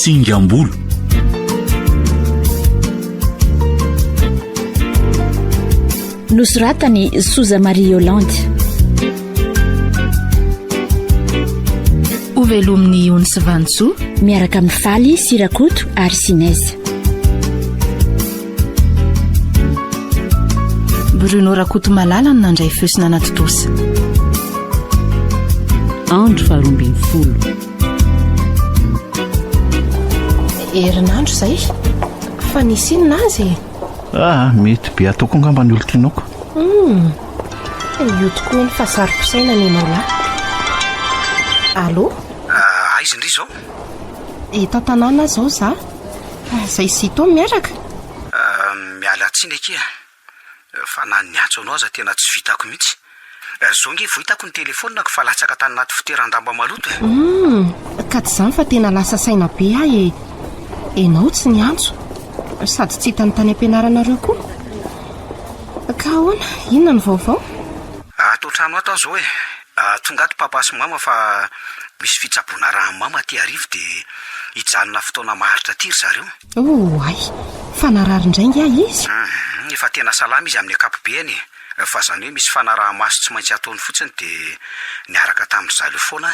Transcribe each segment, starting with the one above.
Tsingambolo. Nosoratany Soza Marie Yolande. Ovelomin'ny Onisy Vantsoa miaraka amin'ny Faly Sirakoto ary Sinaiza. Bruno Rakoto Malala no nandray feosina anaty tosa. Andro faharoambin'ny folo. Herinandro zay fa nisy inona azy? Mety be ataoko angamba ny olo tianako. Io tokoa ny fahasarom-posaina ny Maola. Allo? Aiza indry zao? Eto tanàna zao za. Zay sito miaraka. Miala tsiny akia. Fa na niatso anao aza tena tsy vitako mihitsy. Zao nge vohitako ny telefonako fa latsaka tany anaty fitoeran-damba maloto. Ka tsy zany fa tena lasa saina be ahy. Enao tsy niantso. Sady tsy hitany tany ampianaranareo koa. Ka ahoana, inona ny vaovao? Atao trano atao zao e. Tonga ato papa sy mama fa misy fitsaboana raha mama ty arivo dia hijanona fotoana maharitra tiry zareo. Ay, fanarary indray ngia izy. Efa tena salama izy amin'ny akapobeany. Fa zany hoe misy fanaraha-maso tsy maintsy ataony fotsiny dia niaraka tamin'ny zaleo foana.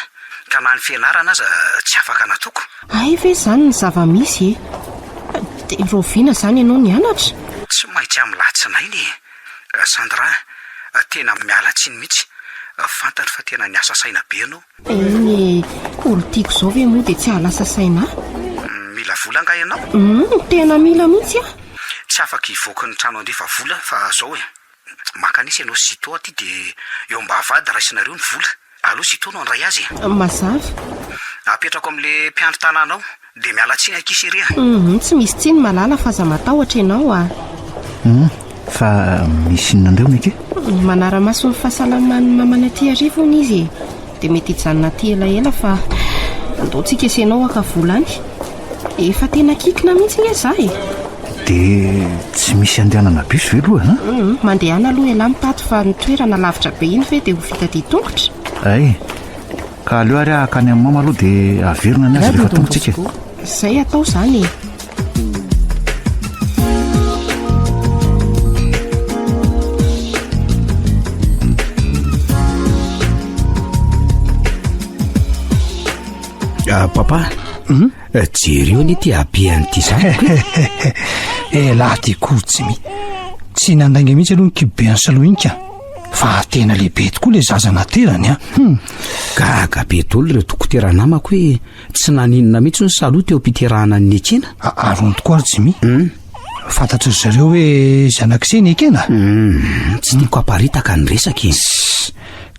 Ka na ny fianarana aza tsy afaka nataoko. Ay ve zany ny zava-misy e? Dia roviana zany ianao nianatra? Tsy maintsy amin'ny latsinay ny Sandra, tena miala tsiny mihitsy. Fantatra fa tena niasa saina be anao. Politiko zao ve moa dia tsy halasa saina? Mila vola nga ianao? Tena mila mihitsy a. Tsy afaka hivoaka ny trano andefa vola fa zao e. Makanisy ianao Zito aty dia eo mba avady raisinareo ny vola. Alo Zito no andray azy. Mazava. Apetrako amin'le mpiandro tanànao dia miala tsiny akisy ery. Tsy misy tsiny Malala fa za matahotra ianao a. Fa misy inona ndreo ake? Manara-maso ny fahasalaman'ny mamana aty arivo ny izy. Dia mety hijanona aty elaela fa andaontsika isenao aka volany. Efa tena kikina mihitsy nge za e. Dia tsy misy andehanana bus ve aloha? Mandehana aloha ela mitato fa ny toerana lavitra be iny ve dia ho vita dia-tongotra. Ay, ka aleo ary akany amin'ny mama aloha dia averina ny azy rehefa tongotsika. Zay atao zany e. Papa, jery eo ny ty abean'ity zanako. Laha ty kotsimy. Tsy nandainga mihitsy aloha ny kibeany Saloinka. Fa tena lehibe tokoa le zaza naterany a. Gaga be tolo ireo dokotera namako hoe tsy naninona mihitsy ny Salo teo am-piterahana ny ekena. Arony tokoa ary Jimmy. Fantatry zareo hoe zanak'isay ny ekena. Tsy tiako haparitaka ny resaka.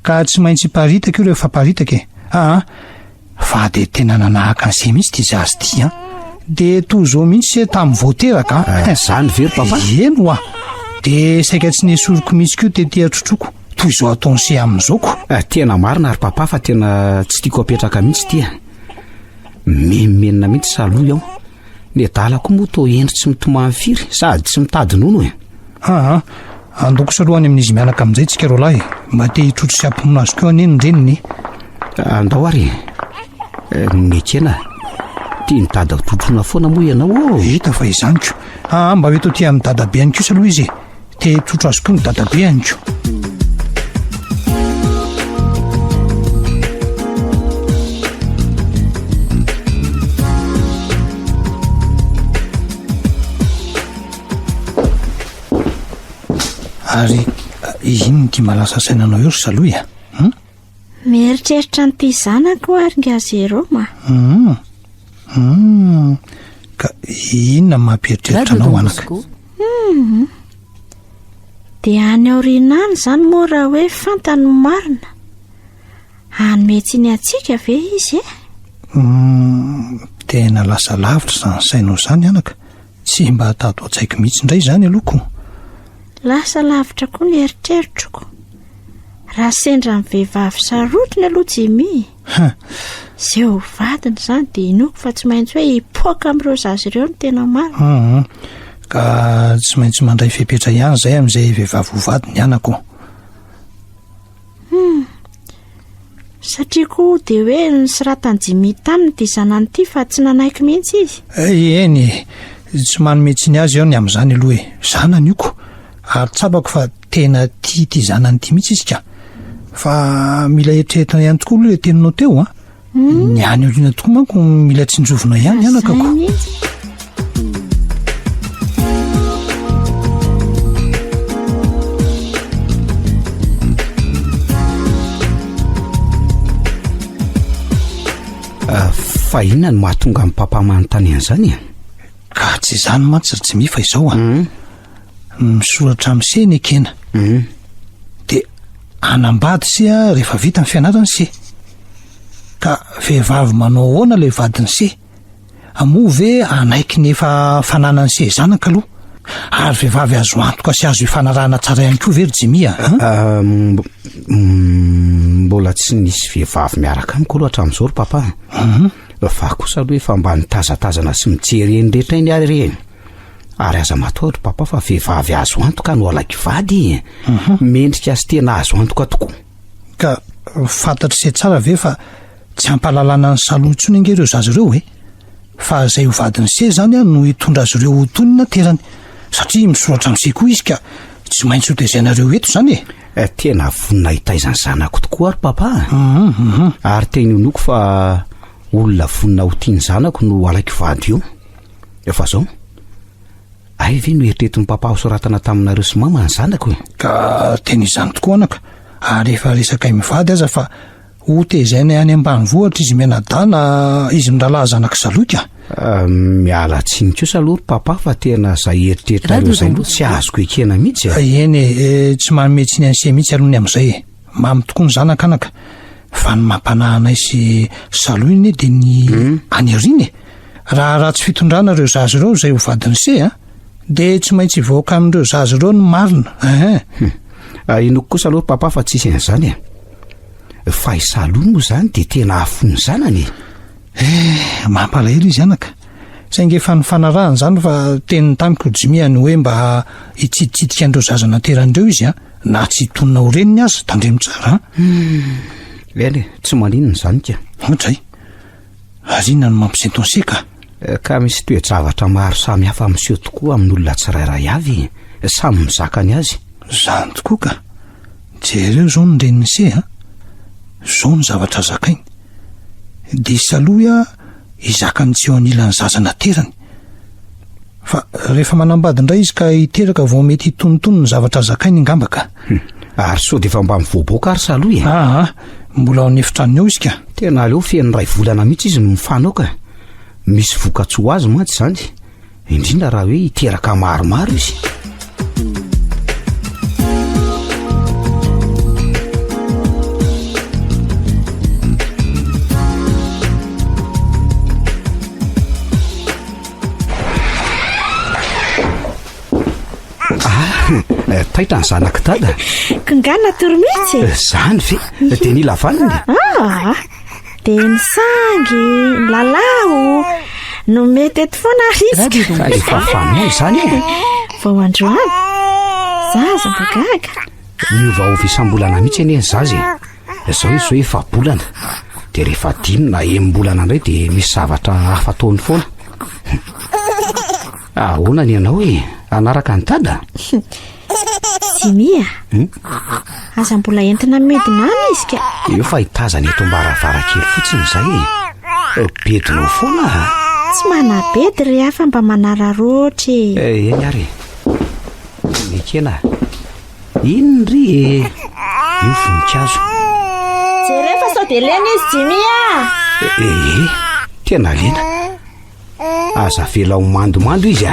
Ka tsy maintsy paritaka io rehefa paritaka e. Fa dia tena nanahaka an'izay mihitsy ty zazy ty a. Dia toy izao mihitsy tamin'ny voateraka. Zany very papa. Eno a. Dia saika tsy nesoroko mihitsy koa dia atrotroko. Toy izao ataony se amin'izao. Tena marina ary papa fa tena tsy tiako apetraka mihitsy ty. Memenina mihitsy Salo aho. Ny adalako moa toa endry tsy mitomany firy sady tsy mitady nono e. Andoko salohany amin'izy mianaka amin'izay tsika roalahy. Mba te hitrotro sy ampimono azy koa aneny ndreniny. Andao ary. Ny ekena tia ny dada totrona foana moa ianao. Hita fa izany ko. Mba veto tia amin'ny dadabe any kosa aloha izy. Te trotro azy koa ny dadabe any ko. Ary ino ty malasa sainanao eo ry Saloy? Mieritreritra nyty zanako ary nga zero ma. Ka inona mampieritreritra anao anaka? Dia any aorinany zany moa raha hoe fantany marina. Hanome tsiny atsika ve izy e? Tena lasa lavitra zany sainao zany anaka. Tsy mba tato an-tsaiko mihitsy indray zany aloko. Lasa lavitra koa ny eritreritro. Raha sendra ny vehivavy sarotiny aloha Jimmy. Zay ho vadiny zany dia inoko fa tsy maintsy hoe hipoaka amin'ireo zazy ireo ny tena marina. Ka tsy maintsy mandray fepetra ihany zay amin'izay vehivavy ho vadiny anako. satria koa dia hoe nysiratany Jimmy taminy dia zanany ity fa tsy nanaiky mihitsy izy. Eny tsy manometsy ny azy ao ny amin'izany aloha hoe zanany io ko ary tsapako fa tena tia zanany ity mihitsy izy ka fa mila eritreretana ihany tokoa aloha le teninao teo a ny any oliana tokoa manko mila tsinjovina ihany anakako. Fa inona no mahatonga amin'ny papa manontany an'izany ka tsy izany mantsy tsy mifa izao misoratra amin'ny se ny ekena dia anambady se rehefa vita ny fianarany se ka vehivavy manao ahoana ilay vadiny se amoa ve anaiky ny efa fananany se zanaka aloha ary vehivavy azo antoka sy azo ifanarahana tsara ihany koa very Jimmy mbola tsy nisy vehivavy miaraka amiko loatra amin'izao ry papa fa kosa aloha efa mba nitazatazana sy mijery eny rehetra eny ary reny ary aza mataotry papa fa vehivavy azo antoka no alaky vady mendrika sy tena azo antoka tokoa ka fantatry se tsara ve fa tsy hampalalana ny saloha intsony inge ireo zazy ireo fa izay ho vadiny se zany no hitondra azy ireo ho tonina terany satria misoratra amin'izay koa izy ka tsy maintsy ho tezainareo eto zany tena vonina hitaizany zanako tokoa ary papa ary teny honoko fa olona vonina ho tiany zanako no alaky vady io efa zao ay ve no eritretin'ny papa ho soratana taminareo sy mama ny zanako ka tena izany tokoa anaka ary efa resaka mivady aza fa ho tezaina any ambanivohitra izy mianadana izy miralaha zanaka saloika miala tsiny kosa aloha ry papa fa tena zay eritretrareo zay aloha tsy azoko ekena mihitsy eny tsy manometsy ny an'se mihitsy alohany amin'izay mamy tokoa ny zanaka anaka fa ny mampanahana sy saloha iny dia ny any ariny raha tsy fitondrana ireo zazy ireo izay ho vadiny se dia tsy maintsy voaka amin'ireo zazy ireo ny marina inoko kosa aloha ry papa fa tsisy an'izany fa isaloha moa zany dia tena afony zanany mampalahelo izy anaka sainge efa ny fanarahany zany fa teniny tamiko Jimmy ny hoe mba hitsiditsidika an'ireo zazana teran'ireo izy na tsy hitonina ho reniny azy tandremo tsara eny tsy maninona zany ka ohatray ary inona no mampisentonse ka misy toe-javatra maro samy hafa miseho tokoa amin'olona tsirairay avy samy mizakany azy zany tokoa ka jereo zao ny reniny se zao ny zavatra zakainy dia saloha izakany tsy eo anilany zazana terany fa rehefa manambady indray izy ka hiteraka vao mety hitonotony ny zavatra zakainy ingambaka ary so dia efa mba mivoaboaka ary saloha mbola ao anefitraniny eo izy ka tena aleo feny ray volana mihitsy izy mifanaoka misy vokatso ho azy mantsy zany indrindra raha hoe hiteraka maromaro izy taitra ny zanaka tada kingana toromitsy zany ve dia nila vaniny dia ny sangy ny lalao no mety eto foana risika efa fanao zany vao androany zaza bagaga miovaova isam-bolana mihitsy eny zazy zao izy zao efa bolana dia rehefa dimy na em-bolana indray dia misy zavatra hafa taony foana ahoana ny ianao anaraka ny tada Jimmy aza mbola entina medinana izy ka eo fa hitazana eto mbaravarakely fotsiny izay bedinao foana tsy manabedy ry hafa mba manararoatra eny ary ekena ino ry io voninkazo jerefa sao dia lena izy Jimmy tena lena aza vela ho mandomando izy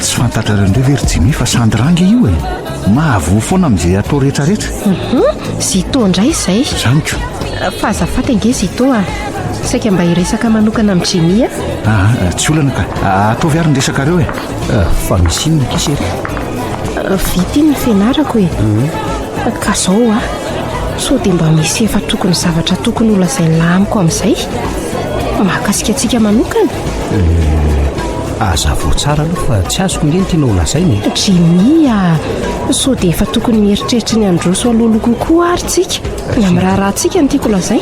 tsy fantatrarandreo very Jimmy fa sandranger io mahavoa foana amin'izay atao rehetrarehetra Zito indray izay zaniko fa azafady ange Zito saika mba hiresaka manokana amin'ny Jimmy tsy olana ka ataovy ary ny resakareo fa misy inona kisery vity ny fianarako ka zao so dia mba misy efa tokony zavatra tokony olazaina amiko amin'izay mahakasika antsika manokana aza vo tsara aloha fa tsy azoko nge ny tiana ho lazainy. Jimmy so dia efa tokony mieritreritra ny androso alohalo kokoa ary tsika ny amin'ny raharahantsika ny tiako lazay.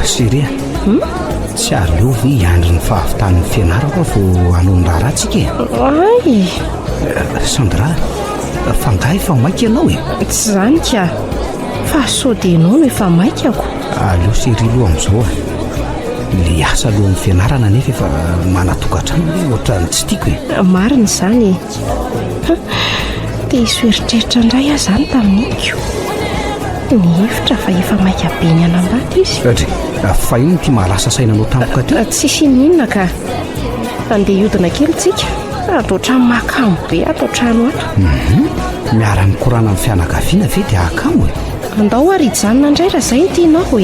Seria tsy ary leo ve hiandry ny fahavitan'ny fianarako vo hanao ny raharahantsika ay Sandra fangahy efa maika ianao tsy zany ka fa so dia ianao no efa maikako. aleo Seria loha amin'izao le asa alohan'ny fianarana nefa efa manatokatrano hoe ohatrany tsy tiako marina izany dia isoeritreritra indray aho zany tamin'iko ny hevitra fa efa maika be ny anambady izy. Fa ino ty mahalasa sainanao tampoka ty? Tsisy ninona ka andeha iodina kely tsika atao trano makamo be atao trano ato. Miara mikorana amin'ny fianakaviana ve dia akamo andao ary hijanona indray raha izay ny tianao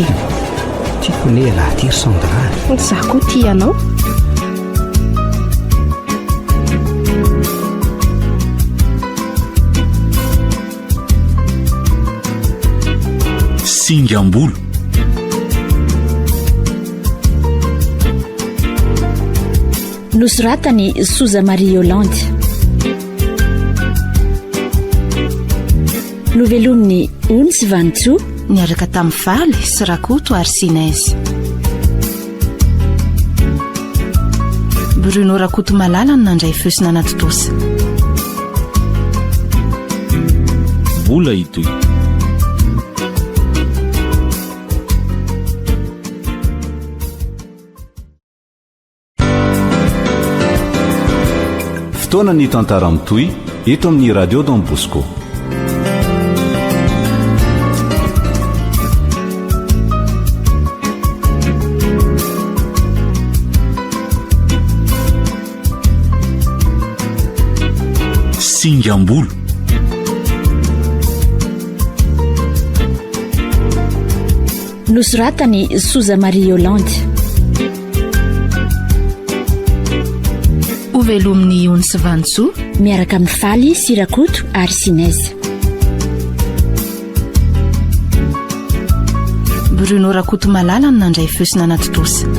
tiako ne lahatiry Sandra. Izaho koa tianao. Singambolo nosoratany Soza Marie Yolande, novelominy Onsy Vantsoa, niaraka tamin'ny Valy sy Rakoto ary Sinaizy. Bruno Rakoto Malala no nandray fosina anaty tosa. Bola itoy. Fotoana ny tantara mitoy eto amin'ny radio Don Bosco. Singambolo nosoratany Soza Marie Yolande, velominy Onsy Vantsoa miaraka amin'ny Valy sy Rakoto ary Sinaizy. Bruno Rakoto Malala no nandray fosina anaty tosa.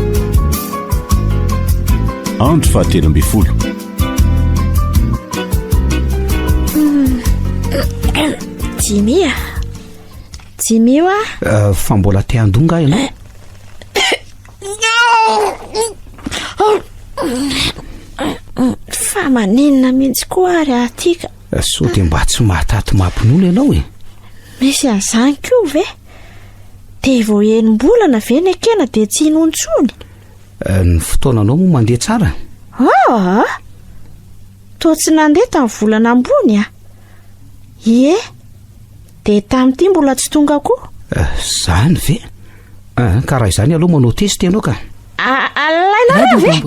andro fahatelo amby folo. Jimmy fa mbola te handonga ianao? fa maninona mihitsy koa ary atika. So dia mba tsy mahatato mampinono ianao misy an'izany koa ve? Dia vao enim-bolana ve ny akena dia tsy inontsony? Ny fotoananao moa mandeha tsara? toa tsy nandeha tamin'ny volana ambony ie dia tamin'ity mbola tsy tonga koa. Zany ve? Karaha izany aloha manao test ianao ka? alaina ve?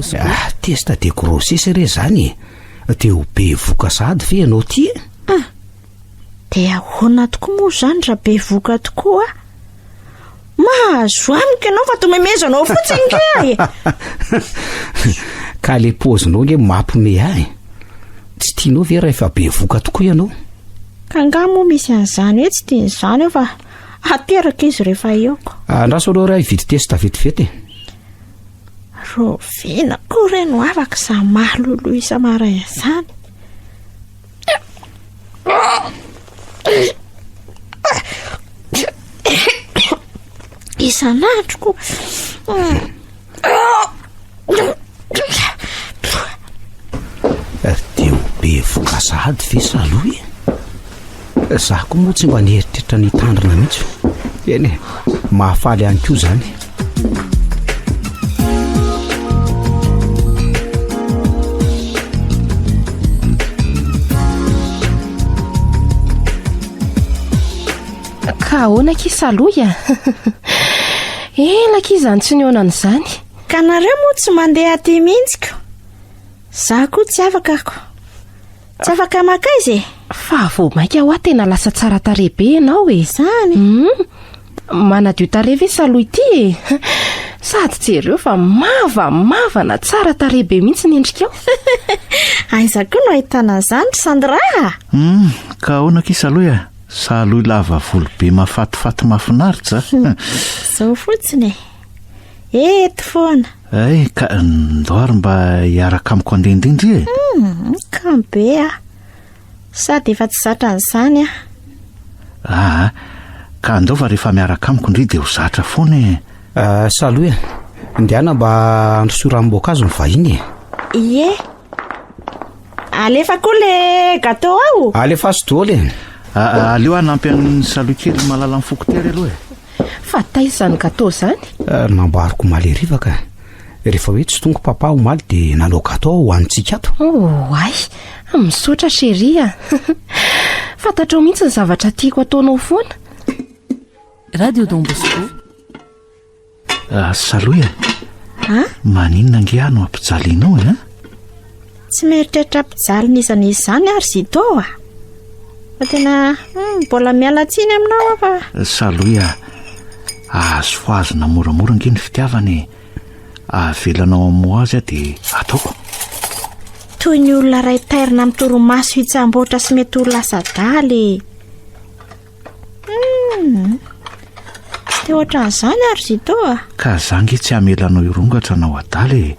Testa de grossesse re zany dia ho be voka sady ve ianao ty? Dia ahoana tokoa moa zany raha be voka tokoa? Mahazo amiko ianao fa tomemezanao fotsiny ke ka le pozinao nge mampime ahy. Tsy tianao ve raha efa be voka tokoa ianao? Ka nga moa misy an'izany hoe tsy tian'izany eo fa ateraka izy rehefa eoko. Andraso aloha raha hividy testa vetivety. Rovina koa reno afaka sa mahalolo isa-maray izany. Isan'andro koa. Dia ho be voka sady ve saloha zaho koa moa tsy mba nieritreritra ny tandrina mihitsy. Eny mahafaly ihany koa zany. Ka ahoana kisaloha elaka izany tsy niona an'izany. Ka nareo moa tsy mandeha aty mihitsy ko. Za koa tsy afaka ako. Tsy afaka maka izy fa vao maika ho tena lasa tsara tarehy be ianao zany. Manadio tarehy ve saloha ity sady jereo fa mavana tsara tarehy be mihitsy ny endrikao. Aiza koa no ahitana an'izany Sandra? Ka ahoana kisaloha? Saloha lava volo be mafatifaty mahafinaritra. Zao fotsiny eto foana. ay ka ndoary mba hiaraka amiko andendindry e. Kambe a sady efa tsy zatra n'izany a ka andaova rehefa miaraka amiko indry dia ho zatra foana e. Saloa indiana mba androsoram-boankazo ny vahiny e. Ie alefa koa le gâteau ao. Alefa azo daholo aleo anampy an'ny saloa kely malala amin'ny fokotery aloha e. Fa taiza izany gâteau izany? Nambariko maly rivaka rehefa hoe tsy tonga papa omaly dia nanao gâteau ho antsika ato. Ay misaotra chérie. Fantatrao mihitsy ny zavatra tiako ataonao foana. Radio Don Bosco. Saloa maninona nge no ampijalianao e? Tsy mieritreritra ampijaly nizan'izy izany ary Zito fa tena mbola miala tsiny aminao fa Saloa azo foazina moramora nge ny fitiavany avelanao amo azy dia ataoko. Toy ny olona ray tairina amin'ny toromaso hitsamboatra sy mety ho lasa daly. Tsy dia ohatran'izany ary Zito ka zange tsy hamelanao irongatra nao adaly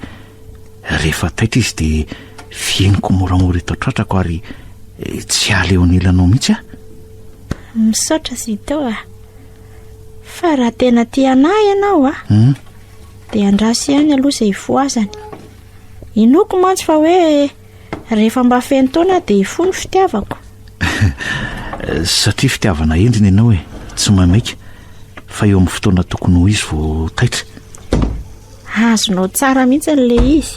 rehefa taitra izy dia fieniko moramora eto tratrako ary tsy aleo nilanao mihitsy misaotra Zito fa raha tena tia anahy ianao dia andrasy ihany aloha izay voazany. Inoko mantsy fa hoe rehefa mba feno taona dia fony fitiavako. Satria fitiavana endriny ianao tsy mamaika fa eo amin'ny fotoana tokony ho izy vao taitra. Azonao tsara mihitsy n'le izy.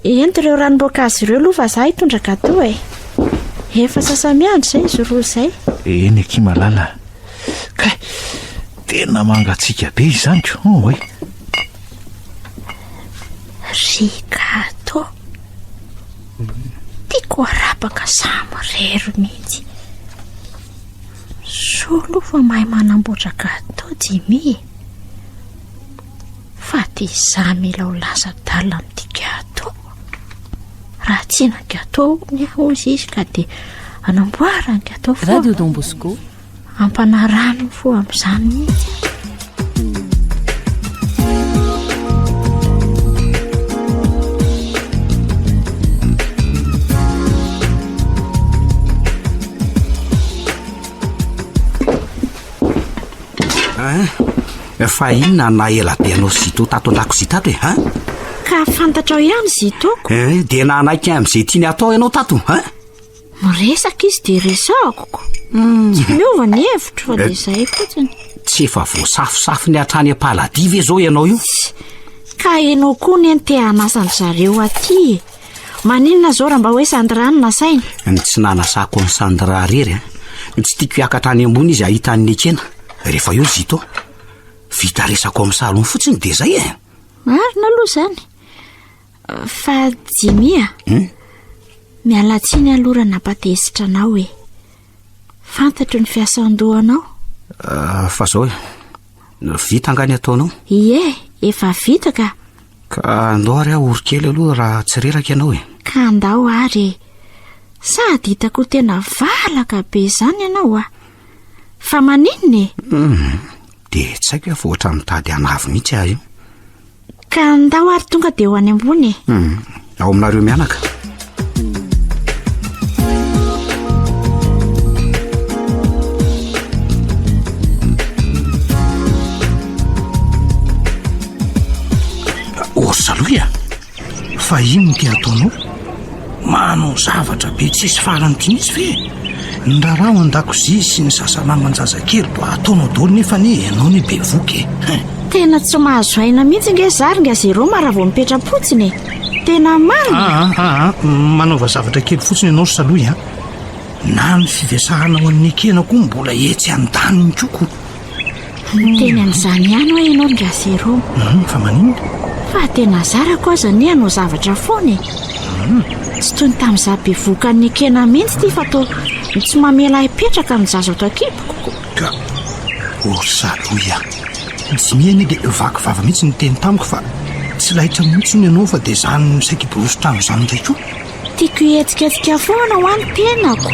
Ento ireo ranom-boankazo ireo aloha fa izaho hitondra gâteau efa sasamiandry izay izy roa izay. Eny aky malala ka tena mangatsiaka be izany ko ry gâteau tiako arapaka samyrero mihitsy. Solo fa mahay manamboatra gâteau Jimmy fa tia izaho mila ho lasa dalina amin'ity gâteau. Raha tiana gâteau ny ahozy izy ka dia anamboarany gâteau foa. Radio Don Bosco ampanarano fo amin'izany mihitsy. Fa inona na ela be anao Zito tato an-dakozia tato Ka fantatrao ihany Zitoko. Dia nanaiky amin'izay tiany atao ianao tato Miresaka izy dia resahako. Tsy miova ny hevitro fa dia izay fotsiny. Tsy efa voasafosafo ny hatrany am-paladiva izao ianao io. Ka ianao koa ny antehanasany zareo aty. Maninona zao raha mba hoe Sandra na saina? Tsy nanasako ny Sandra rery tsy tiako hiakatra any ambony izy ahita ny ekena. Rehefa eo Zito vita resako amin'ny salon fotsiny dia izay Marina aloha izany. Fa Jimmy miala tsiny aloha napatezitra anao fantatro ny fiasan-dohanao. Fa zao vita angany ataonao? Ie efa vita ka andao ary aho orokely aloha raha tsy reraka ianao ka andao ary sady hitako tena valaka be izany ianao fa maninona dia tsy haiko fa ohatra mitady anavy mihitsy aho io. Ka andao ary tonga dia ho any ambony ao aminareo mianaka. Saloa fa ino ty ataonao? Manao zavatra be tsisy farany mihitsy fe ny raharaha an-dakozia sy ny sasanaman-jazakely mba ataonao daholo nefa ny ianao ny be voky tena tsy mahazo aina mihitsy nge zary nga zero mara vao mipetra-potsiny tena marina. Manaova zavatra kely fotsiny ianao Saloa na ny fivesahanao amin'ny ekena koa mbola etsy an-daniny koko. Teny amin'izany ihany hoe ianao nga zero fa maninona? Fa tena zarako aza ny anao zavatra foana tsy toy ny tamin'izaho be voka ny ekena mihitsy ty fa to tsy mamela hipetraka amin'ny zaza ato akipoko. Ka Saloa tsy mihainy dia vakivava mihitsy ny teny tamiko fa tsy lahitra mihitsy ny ianao fa dia izany misaiky borosotrano izany indray koa. Tiako hihetsiketsika foana ho any tenako.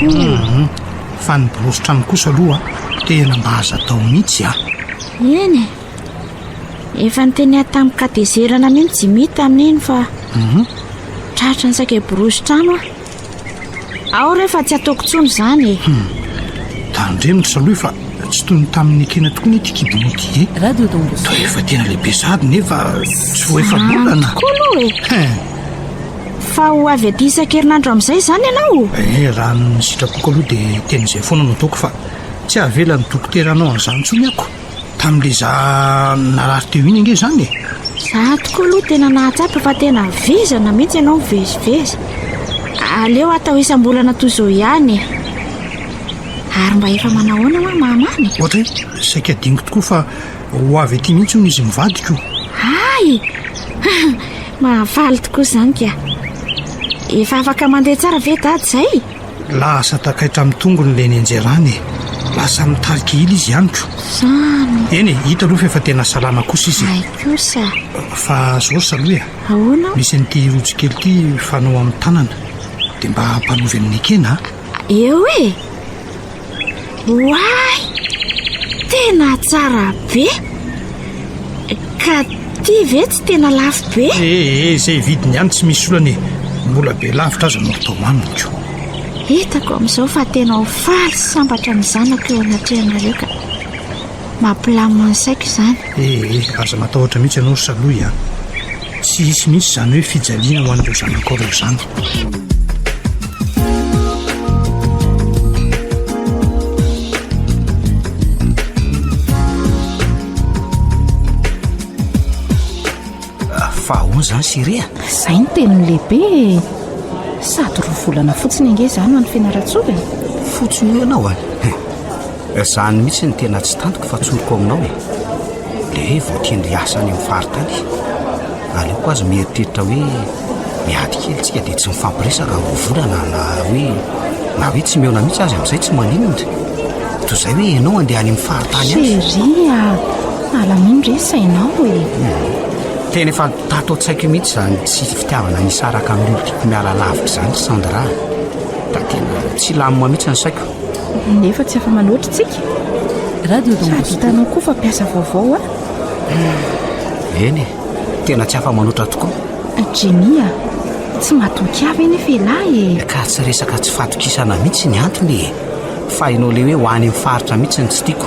Fa ny borosotrano kosa aloha tena mba aza atao mihitsy eny efa nyteny tamin'ny kadezerana mihitsy Jimy tamin'iny fa tratra ny saika borosy trano ao rehefa tsy ataoko tsony zany tandremitra saloha fa tsy toy ny tamin'ny ekena tokoa ny tikibimoty radio Dombosco to efa tena lehibe sady nefa tsy vo efa bolana koa aloha fa ho avy aty isan-kerinandro amin'izay zany ianao raha ny sitrapoko aloha dia ten'izay foana no ataoko fa tsy avela ny dokoteranao an'izany tsony ako tamin'le za narary teo iny ange zany za tokoa aloha tena nahatsapa fa tena vezana mihitsy ianao mivezivezy aleo atao isam-bolana toy izao ihany ary mba efa manahoana ma mamany ohatra hoe saika dingo tokoa fa ho avy aty mihitsy hono izy mivadiko ay mahafaly tokoa zany ka efa afaka mandeha tsara ve dady zay lasa takaitra amin'ny tongony le ny anjerany lasa mitarika ily izy ihaniko zany eny hita aloha fa efa tena salama kosa izy ay kosa fa zao saloha ahoana misy an'ity rojo kely ity fanao amin'ny tanana dia mba hampanovy amin'ny ekena eo oay tena tsara be ka ty ve tsy tena lafo be zay vidiny ihany tsy misy olany mbola be lavitra aza no atao maminiko hitako amin'izao fa tena ho faly sambatra ny zanako eo anatrehanareo ka mampilamina ny saiko izany aza matahotra mihitsy ianao saloha tsy hisy mihitsy izany hoe fijaliana ho an'ireo zanako reo zany fa hono zany Siria zay ny teniny lehibe sady roa volana fotsiny ange zany ho an'ny fianaratsova fotsiny io ianao zany mihitsy ny tena tsy tantoko fa tsoroko aminao le voatendry asany amin'ny faritany aleo ko azy mieritreritra hoe miady kelytsika dia tsy mifampiresaka rovolana na hoe tsy meona mihitsy azy amin'izay tsy maninona toy izay hoe ianao andeha any amin'ny faritany Seria alamino re sainao tena efa tato tsaiko mihitsy zany tsy fitiavana nisaraka amin'ny olo tiako miala lavitra zany Sandra da tena tsy lamima mihitsy ny saiko nefa tsy afa-manoatra tsika radio sady Dombosco hitanao koa fa mpiasa vaovao eny tena tsy afa-manoatra tokoa Jimmy tsy matoky avy eny felahy ka tsy resaka tsy fatokisana mihitsy ny antony fa inao le hoe ho any amin'ny faritra mihitsy ny tsy tiako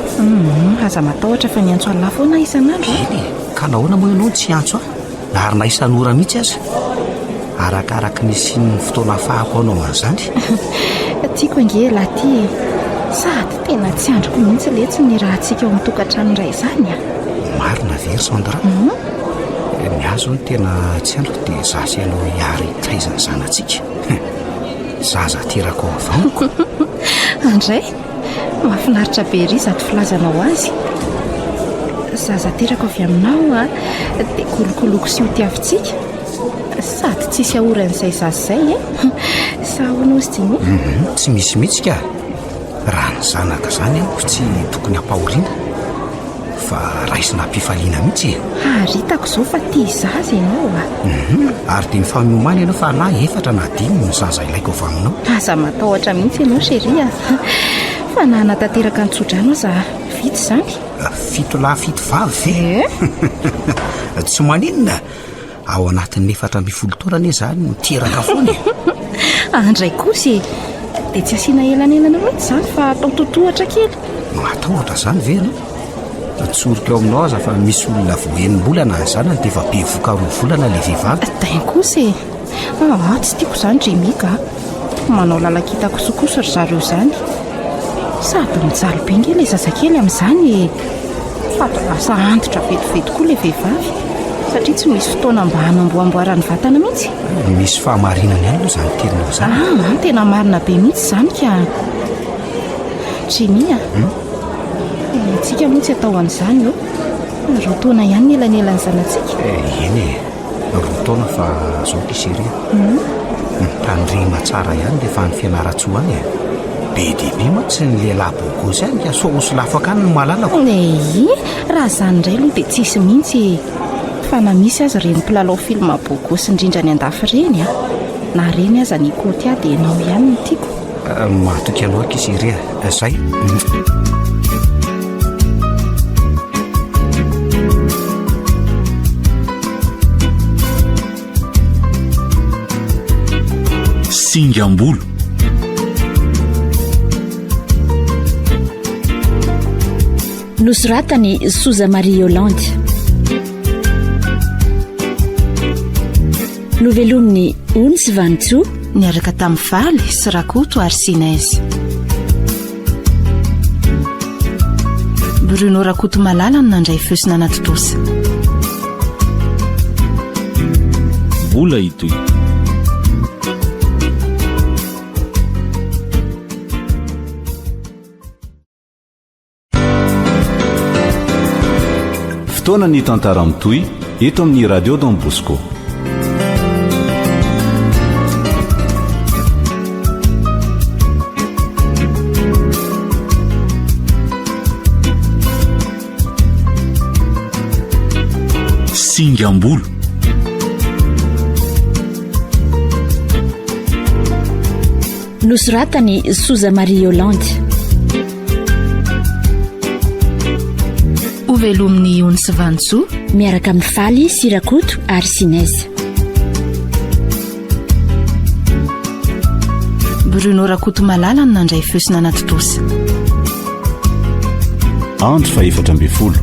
aza matahotra fa niantso an'la foana isan'andro eny ka nahoana moa ianao tsy antso ary na isan'ora mihitsy aza arakaraka ny sy ny fotoana afahako anao an'izany tiako ange laty sady tena tsy androko mihitsy letsy ny raha antsika eo amin'ny tokantrano iray izany marina very Sandra ny azo ny tena tsy androko dia zasy ianao hiary taizany zanantsika zaza terako avaniko andray mahafinaritra be ry zato filazanao azy zaza terako avy aminao dia kolokoloko sy ho tiavintsika sady tsisy ahoran'izay zazay sa hono izy Jimmy tsy misy mihitsy ka raha ny zanaka zany tsy tokony hampahoriana fa raisina ampifaliana mihitsy ary hitako izao fa tia zaza ianao ary dia mifamiomany ianao fa lahy efatra na dimy ny zaza ilaiko avy aminao aza matahotra mihitsy ianao Seria fa nanatanteraka ny tsodrano aza vitsy zany fito lahy fito vavy tsy maninona ao anatin'ny 4 taona zany niteraka foana andray kosa dia tsy asiana elanelana mihitsy zany fa atao totohatra kely matahotra zany ve anao tsorika eo aminao aza fa misy olona voenimbolana ny zanany dia efa be voka roa volana le vehivavy dain kosa tsy tiako zany Jimmy ka manao lalakita kosokoso ry zareo zany sady mijaly be nge ilay zazakely amin'izany fa lasa antitra vetivety koa ilay vehivavy satria tsy misy fotoana mba hanamboamboarany vatana mihitsy misy fahamarinany ihany aloha zany teninao zany tena marina be mihitsy zany ka Jimmy tsika moa tsy atao an'izany roa taona ihany nelanelany zanantsika eny roa taona fa zao Seria tandrema tsara ihany dia fa ny fianaratsoa any be diaibe moa tsy ny lehilahy bogosy any ka soosy lafaka any no mahalalako raha zany indray aloha dia tsisy mihitsy fa na misy azy reny mpilalao filma bogosy indrindra ny andafy reny na reny aza ny kôty dia ianao ihany ny tiako mahatoky anao aky Seria zay Singambolo. Nosoratany Soza Marie Yolande. Novelominy Onsy Vantso niaraka tamin'ny Valy sy Rakoto ary Sinaizy. Bruno Rakoto Malala no nandray feosina anaty tosa. Vola itoy. Fotoana ny tantara mitoy eto amin'ny radio Don Bosco. Singambolo. Nosoratany Soza Marie Yolande. Ovelominy Onsy Vantso miaraka amin'ny Valy sy Rakoto ary Sinaizy. Bruno Rakoto Malala no nandray feosina anaty tosa. Andro fa 14.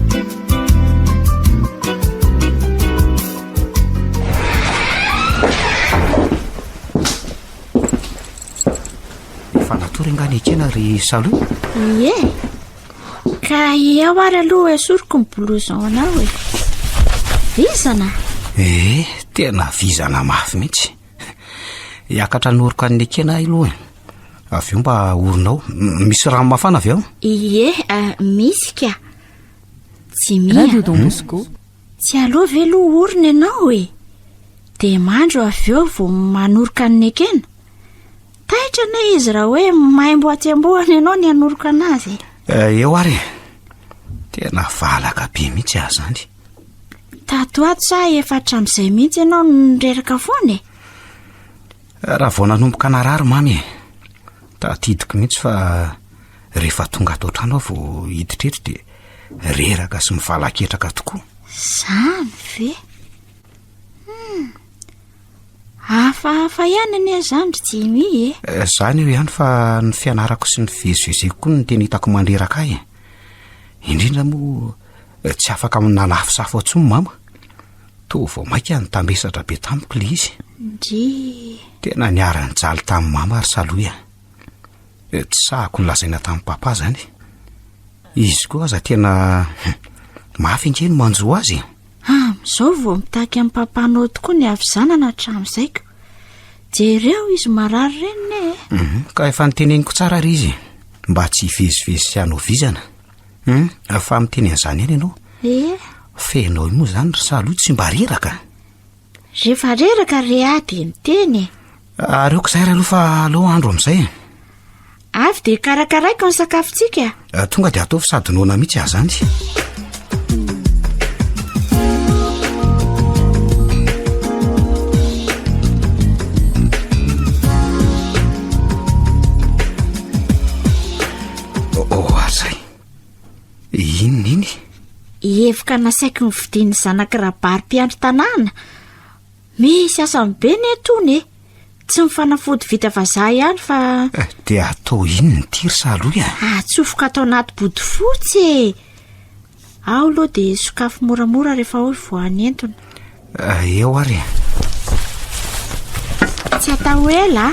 Fanatoringany ekena ry Salo. Ie. Ka eo ary aloha esoriko ny blouson anao e. Vizana. Tena vizana mafy mihitsy. Iakatra noriko ny ekena aloha. Avy eo mba orinao. Misy rano mafana avy eo? Ie, misy ka. Tsy Radio Don Bosco. Tsy aloha velo orina ianao e. De mandro avy eo vao manorika ny ekena. Taitra na izy raha hoe maimbo aty-ambohany ianao ny anorika anazy. Eo ary. Tena valaka be mihitsy aho zany. Tato ato sa efa hatramin'izay mihitsy ianao nireraka foana e. Raha vao nanomboka narary mamy. Tatidiko mihitsy fa rehefa tonga ato trano aho vao hiditretra de reraka sy mivalaketraka tokoa. Zany ve? Hafahafa ihany ane zany tsy mi e. Zany eo ihany fa ny fianarako sy ny fivezivezeko koa ny tena hitako mandreraka ahy. Indrindra moa tsy afaka amina lafisafo atsony mama. To vao maika ny tambesatra be tamiko le izy. Tena niara-ny jaly tamin'ny mama ary Saloia. Tsy sahako ny lazaina tamin'ny papa zany. Izy koa aza tena mafy inkeny manjo azy. Zao vao mitaky amin'ny papanao tokoa ny avy zanana hatramin'izayko. Jereo izy marary reny e. Ka efa niteneniko tsara ry izy. Mba tsy hivezivezy sy hanovizana. Fa miteny an'izany eny ianao. Fenao io moa zany ry Salo tsy mba reraka. Rehefa reraka ready miteny. Areoko zay aloha fa aloha andro amin'izay. Avy de karakaraiko ny sakafontsika. Tonga de ataovy sady nona mihitsy aho zany. Iny? Evoka nasaiko ny vidiany zanaka rabary mpiandro tanàna. Misy asany be ny etony e. Tsy mifanafody vita vazaha ihany fa... De atao iny ny tiry Saloia? Atsofoka atao anaty body fotsy e. Ao aloha de sokafo moramora rehefa hoe voany entona. Eo ary. Tsy atao ela.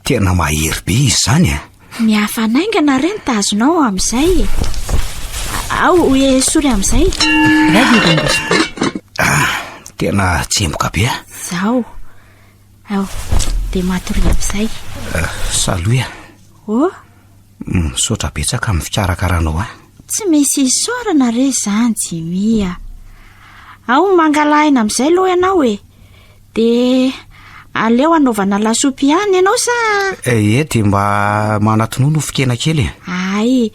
Tena mahery be izy zany a. Miafanaingana reny tazonao amin'izay. Ao esory amin'izay. Radio Don Bosco. Tena tsemboka be a. Zao. Ao, de matory amin'izay. Saloia. Misaotra betsaka amin'ny fikarakaranao a. Tsy misy isaorana re zany Jimia. Ao mangalahina amin'izay aloha ianao e. De aleo anaovana lasopy ihany ianao sa... De mba manatonono fikena kely. Ay,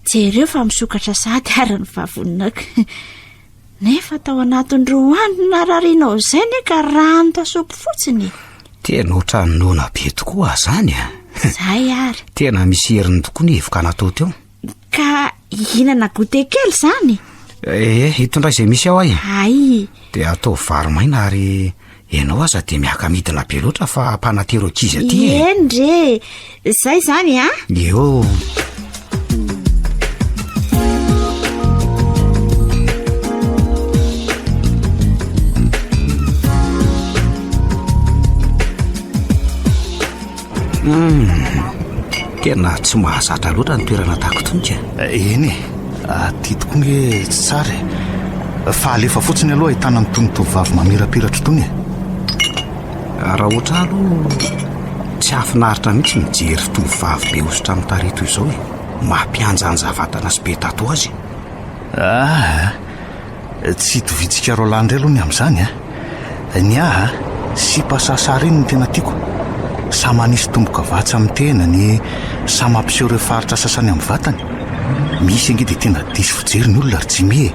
jereo fa misokatra sady ary ny vavonako. Nefa tao anatiny roa andro nararianao izay ne ka rano tasopy fotsiny. Tena otra nona be tokoa zany a. Zay ary. Tena misy heriny tokoa ny evoka natao teo. Ka ihinana gote kely zany? hitondray izay misy ao ay ay de atao varomaina ary ianao aza de miaka midina be loatra fa mpanatero ankizy aty endre zay zany a eo tena tsy mahazatra loatra ny toerana tahako tonika eny ty tokoa nge tsy tsara fa alefa fotsiny aloha ahitana mitonitovyvavy mamirapiratra tony raha ohatra aloha tsy afinaritra mihitsy mijery tovavy be ositra amin'ny tareto izao mampianja ny zavatana sy be tato azy tsy tovitsika roa landray aloha ny amin'izany ny sy pasasary iny ny tena tiako sa manisy tomboka vatsy amin'ny tenany sa mampiseho ireo faritra sasany amin'ny vatany misy ange de tena disy fijery ny olona ary tsy mie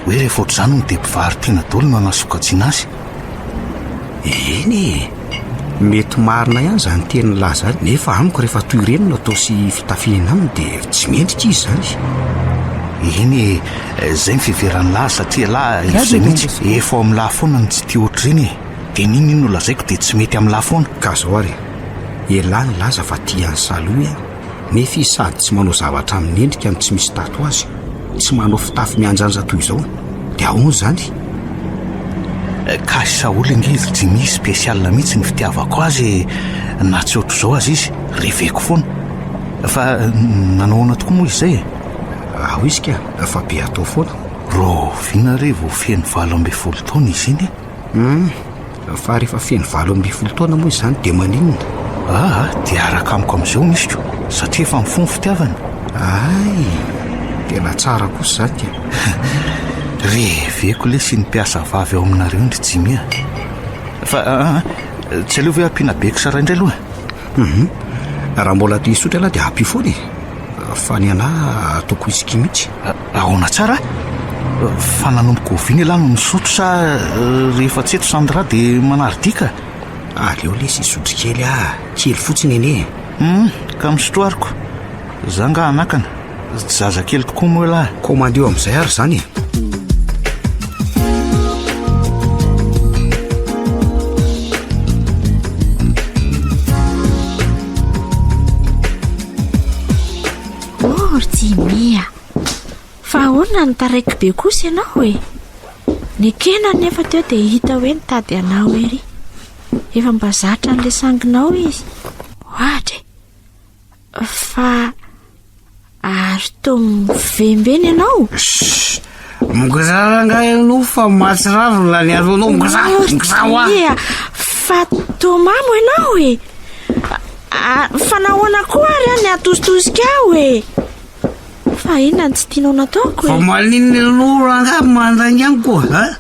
hoe rehefa ohatr'izany no de mpivary tena dolo no anasokatsiana azy eny mety marina ihany zany teny laza any nefa amiko rehefa toy ireny no atao sy fitafiana aminy de tsy mendrika izy zany eny zay mifiveran'ny lahy satria lahy izay mihitsy efa ao amin'ny lahy foana no tsy tia ohatr'ireny de niny no lazaiko de tsy mety amin'ny lahy foana ka zao ary ela ny laza fa tiany saloha nefa izy sady tsy manao zavatra amin'ny endrika ny tsy misy tato azy tsy manao fitafy mianjanja toy izao de ahoana zany kasy saoly angizy tsy misy spesialina mihitsy ny fitiavako azy na tsy ohatr'izao azy izy reveko foana fa nanaoana tokoa moa izay ao izy ka fa be atao foana rovina re vo feny 20 taona izy iny fa rehefa feny 20 taona moa izany de maninona de araka amiko amin'izao nisiko satria efa mifony fitiavana ay tena tsara kosa zany ka reveko le sy ny mpiasa vavy ao aminareo ndry tsy mia fa tsy aleo hoe ampiana beko saraindray aloha raha mbola ty isotra aloha de ampy foana fa ny anahy ataoko izyky mihitsy ahoana tsara fa nanomboka oviny ala no misotro sa rehefa tseto sandra de manaridika aleo le sy isotry kely kely fotsiny ene ka misotroariko zanga anakana zaza kely tokoa moa lahy komande eo amin'izay ary zany Jimia fa ahoana ny taraiky be kosa ianao ny kena nefa teo de hita hoe nitady anao ery efa mba zatra n'le sanginao izy ohatra fa ary to mivembeny ianao migozaranga ianao fa matsiraro lany aronao migozaa fa tomamo ianao fa nahoana koa ary ny atositosika ao fa inona tsy tianao nataoko fa maninona ianao ranga mandragny any koa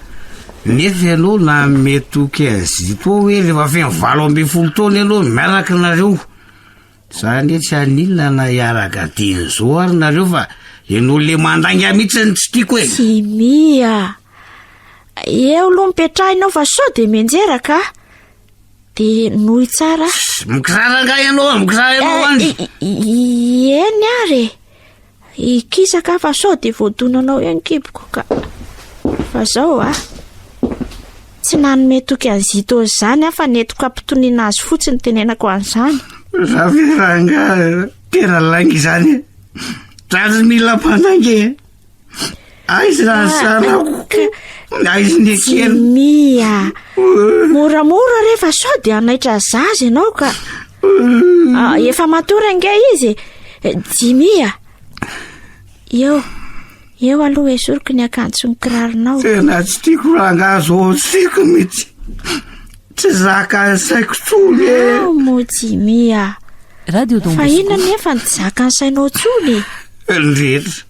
nefa ianao na metoky azy toa hoe rehefa feny 20 taona ianao miaraka nareo zany tsy aninona na iaraka teny zao ary nareo fa ianao le mandragny amihitsy tsy tiako tsy mia eo aloha mipetrahinao fa sao de menjeraka de nohy tsara mikiraranga ianao mikirara any eny ary ikisaka fa sao de voadonanao eny kiboko ka fa zao tsy nanome toky anzito zany fa netiko ampitoniana azy fotsiny tenenako an'izany raveranga tena langy zany trazy mila mpanangy aizy rasanako aizy nekely mia moramora rehefa sao de anaitra zaza ianao ka efa matory ange izy Jimia eo aloha esoriko ny akanjo ny kiraronao tena tsy tiako ranga zao tsiko mihitsy tsy zaka saiko tsony mo Jimia fa inona nefa ny zaka ny sainao tsony rehetra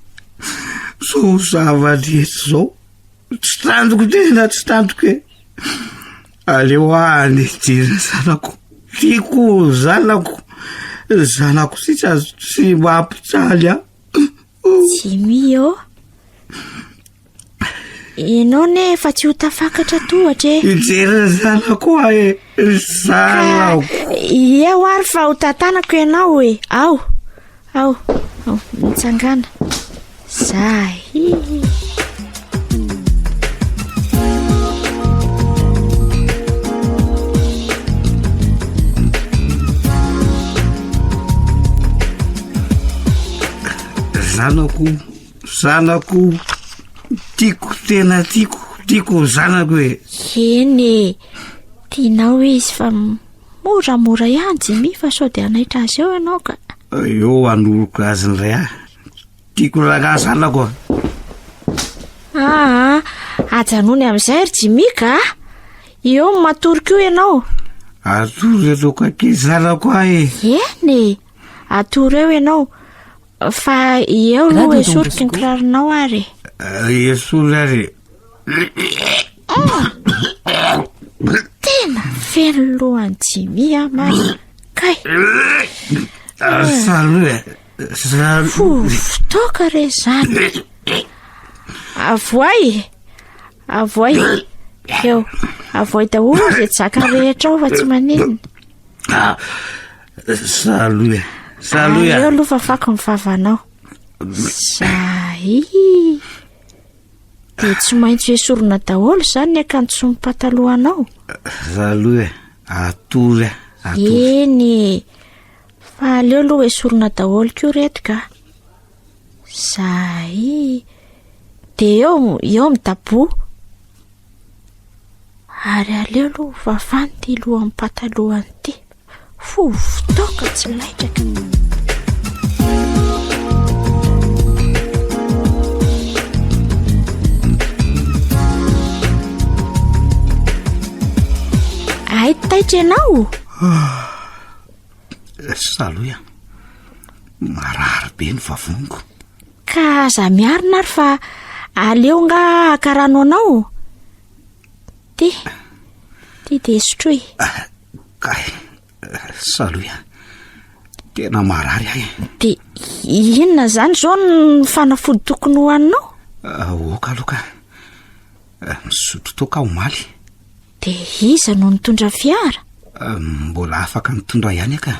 zao zava-drehetra zao tsy tandoko tena tsy tandoko aleo any jera zanako tiako zanako tsy mampitsaly Jimia ianao ne fa tsy ho tafakatra tohatra ijery zanako zanako eo ary fa ho tantanako ianao ao mitsangana zay zanako tiako tena tiako zanako hoe eny tianao izy fa moramora ihany Jimy fa sao dia anaitra azy eo ianao ka eo anoroko azy ny ray tiako raha zanako ajanony amin'izay ry Jimy ka eo matoriko io ianao atory aloka kely zanako eny atory eo ianao fa eo aloha esoriky ny kirarinao ary esory ary tena feno lohany Jimy maro kay saloe fotoka re zany avoay eo avoay daholo zay jaka rehetra ao fa tsy maninona saloe eo aloha fa fako ny vavanao zay dia tsy maintsy esorina daholo zany ny akanjo sy ny patalohanao saloe atory eny fa aleo aloha esorina daholo kio reto ka zay dia eo midabo ary aleo aloha vavany ty lohan'ny patalohany ty fotoka tsy laitraka ay taitra ianao saloia marary be ny vavoniko ka aza miarina ary fa aleo nga akarano anao ty dia sotroy kay saloia tena marary ahy dia inona zany zao ny fanafody tokony ho aninao oka aloka misotro toka omaly dia iza no nitondra fiara mbola afaka nitondra ihany aka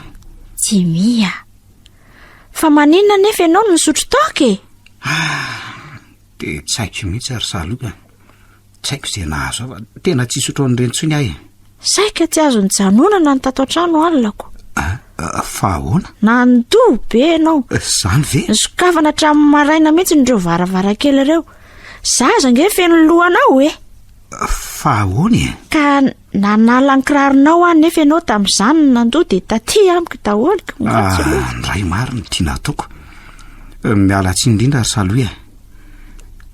Jimy fa maninona nefa ianao no misotro toka dia tsy haiko mihitsy ary saloka tsy haiko izay nahazo fa tena tsy isotro an'ireny ahy saika tsy azo ny janonana ny tato an-trano alako fa ahoana nandoa be ianao zany ve nisokafana hatramin'ny maraina mihitsy nireo varavarakely ireo zaza nge feno lohanao fa ahoana ka nanala ny kirarinao any nefa ianao tamin'izany nandoa dia taty amiko daholiko ndray maro ny tiana ataoko miala tsy indrindra ary saloia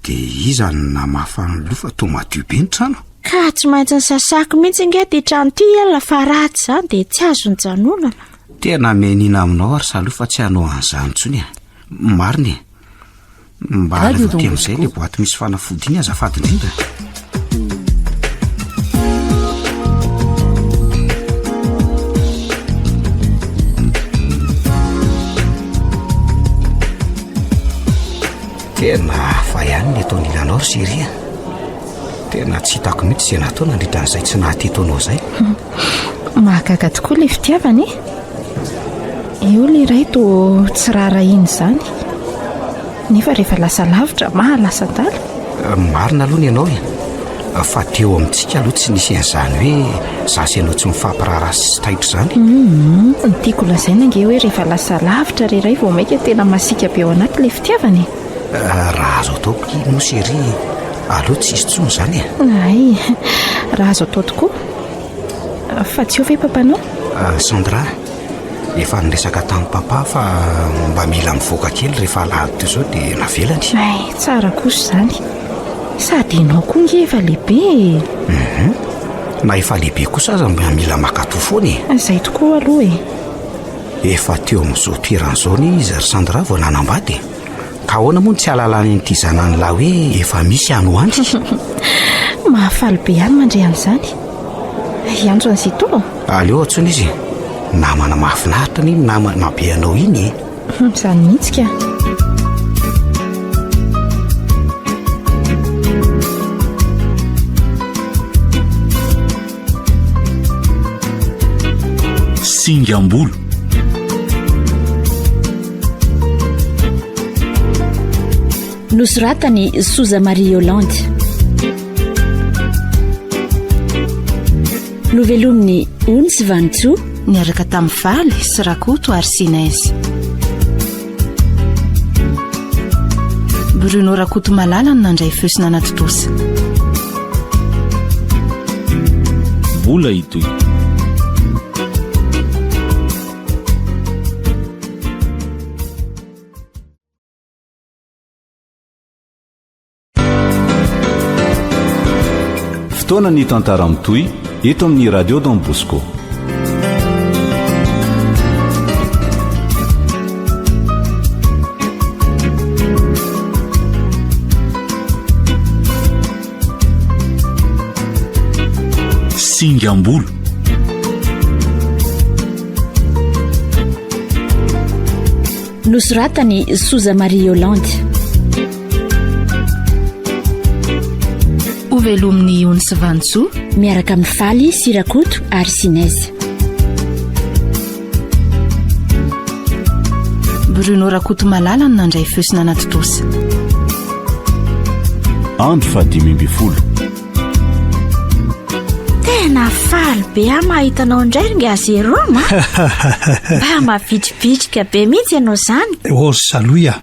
dia iza namafany lofa to madio be ny trano ka tsy maintsy ny sasako mihitsy nge ty trano ty ela fa ratsy zany dia tsy azo ny janonana tena menina aminao ary saloa fa tsy hanao an'izany ntsony mariny mba alevoty amin'izay le boaty misy fanafodiny azafady indrindra tena fa ihany ny atao nilanao ry seria tena tsy hitako mihitsy izay natao nandritra n'izay tsy nahatetonao zay mahagaga tokoa le fitiavany eo le ray to tsy rara iny zany nefa rehefa lasa lavitra mahalasatala marina aloha ny ianao fa teo amintsika aloha tsy nisy an'izany hoe zasy ianao tsy mifampirara sy taitra zany ny tiako lazaina nge hoe rehefa lasa lavitra reray vao maika tena masika be ao anaty le fitiavany raha azo ataoko no sery aloha tsy izy tsony zany ay raha azo atao tokoa fa tsy eo ve papanao Sandra efa niresaka tamin'ny papa fa mba mila mivoaka kely rehefa lahady teo zao dia navelany ay tsara kosa zany sady ianao koa nge efa lehibe na efa lehibe kosa aza mba mila makato foany izay tokoa aloha efa teo amin'izao toeran'izao ny izy ry Sandra vao nanambady ka ahoana moa ny tsy alalany n'ity zanany lahy hoe efa misy ano andry mahafaly be ihany mandray an'izany iantso an'izay to aleo antsony izy namana mahafinaritra ny namana be anao iny izany mihitsy ka singambolo nosoratany Soza Marie Yolande novelominy Onsy Vanitso niaraka tamin'ny Faly sy Rakoto ary Sinaizy Bruno Rakoto Malala no nandray feosina anaty tosa. Vola itoy. Fotoana ny tantara mitoy eto amin'ny radio Don Bosco. Singambolo. Nosoratany Souza Marie Yolande. Ovelomin'ny Onsy Vantsoa miaraka amin'ny Faly Sirakoto ary Sinaizy. Bruno Rakoto Malala no nandray feosina anaty tosa. Andro fa 5:00. Tena faly be mahitanao indray nga Zeroma. Mba mavitribitrika be mihitsy ianao zany. Ory saloia.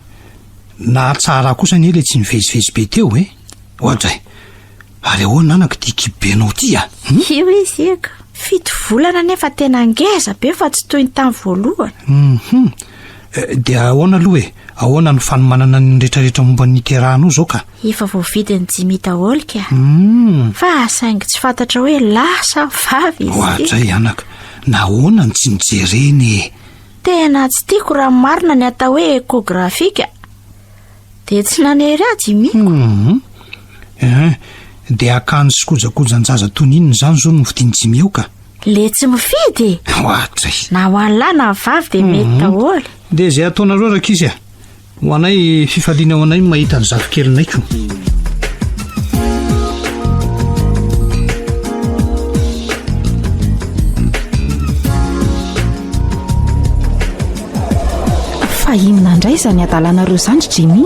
Na tsara kosa ny le tsy mivezivezy be teo ohatra. Ary ahoana anako ty kibenao ty Io izy eka. 7 volana nefa tena ngeza be fa tsy toy ny tany voalohany. Dia ahoana aloha ahoana no fanomanana ny rehetrarehetra momba ny terano zao ka? Efa voavidiny 5 taolika. Fa saingy tsy fantatra hoe lasa vavy izy. Ohatray anaka. Na ahoana ny tsy nijereny? Tena tsy tiako raha marina ny atao hoe ekografika. Dia tsy nanery azy miko. Dia akanjo sy kojakojan-jaza toninona zany zao no vidiany Jimy eo ka? Le tsy mifidy. Ohatray. Na ho any lahy na vavy dia mety daholo. Dia izay ataonareo rak'izy ho anay fifaliana ho anay mahita ny zafikelynaiko. Fa inona indray izany adalanareo zany Jimy?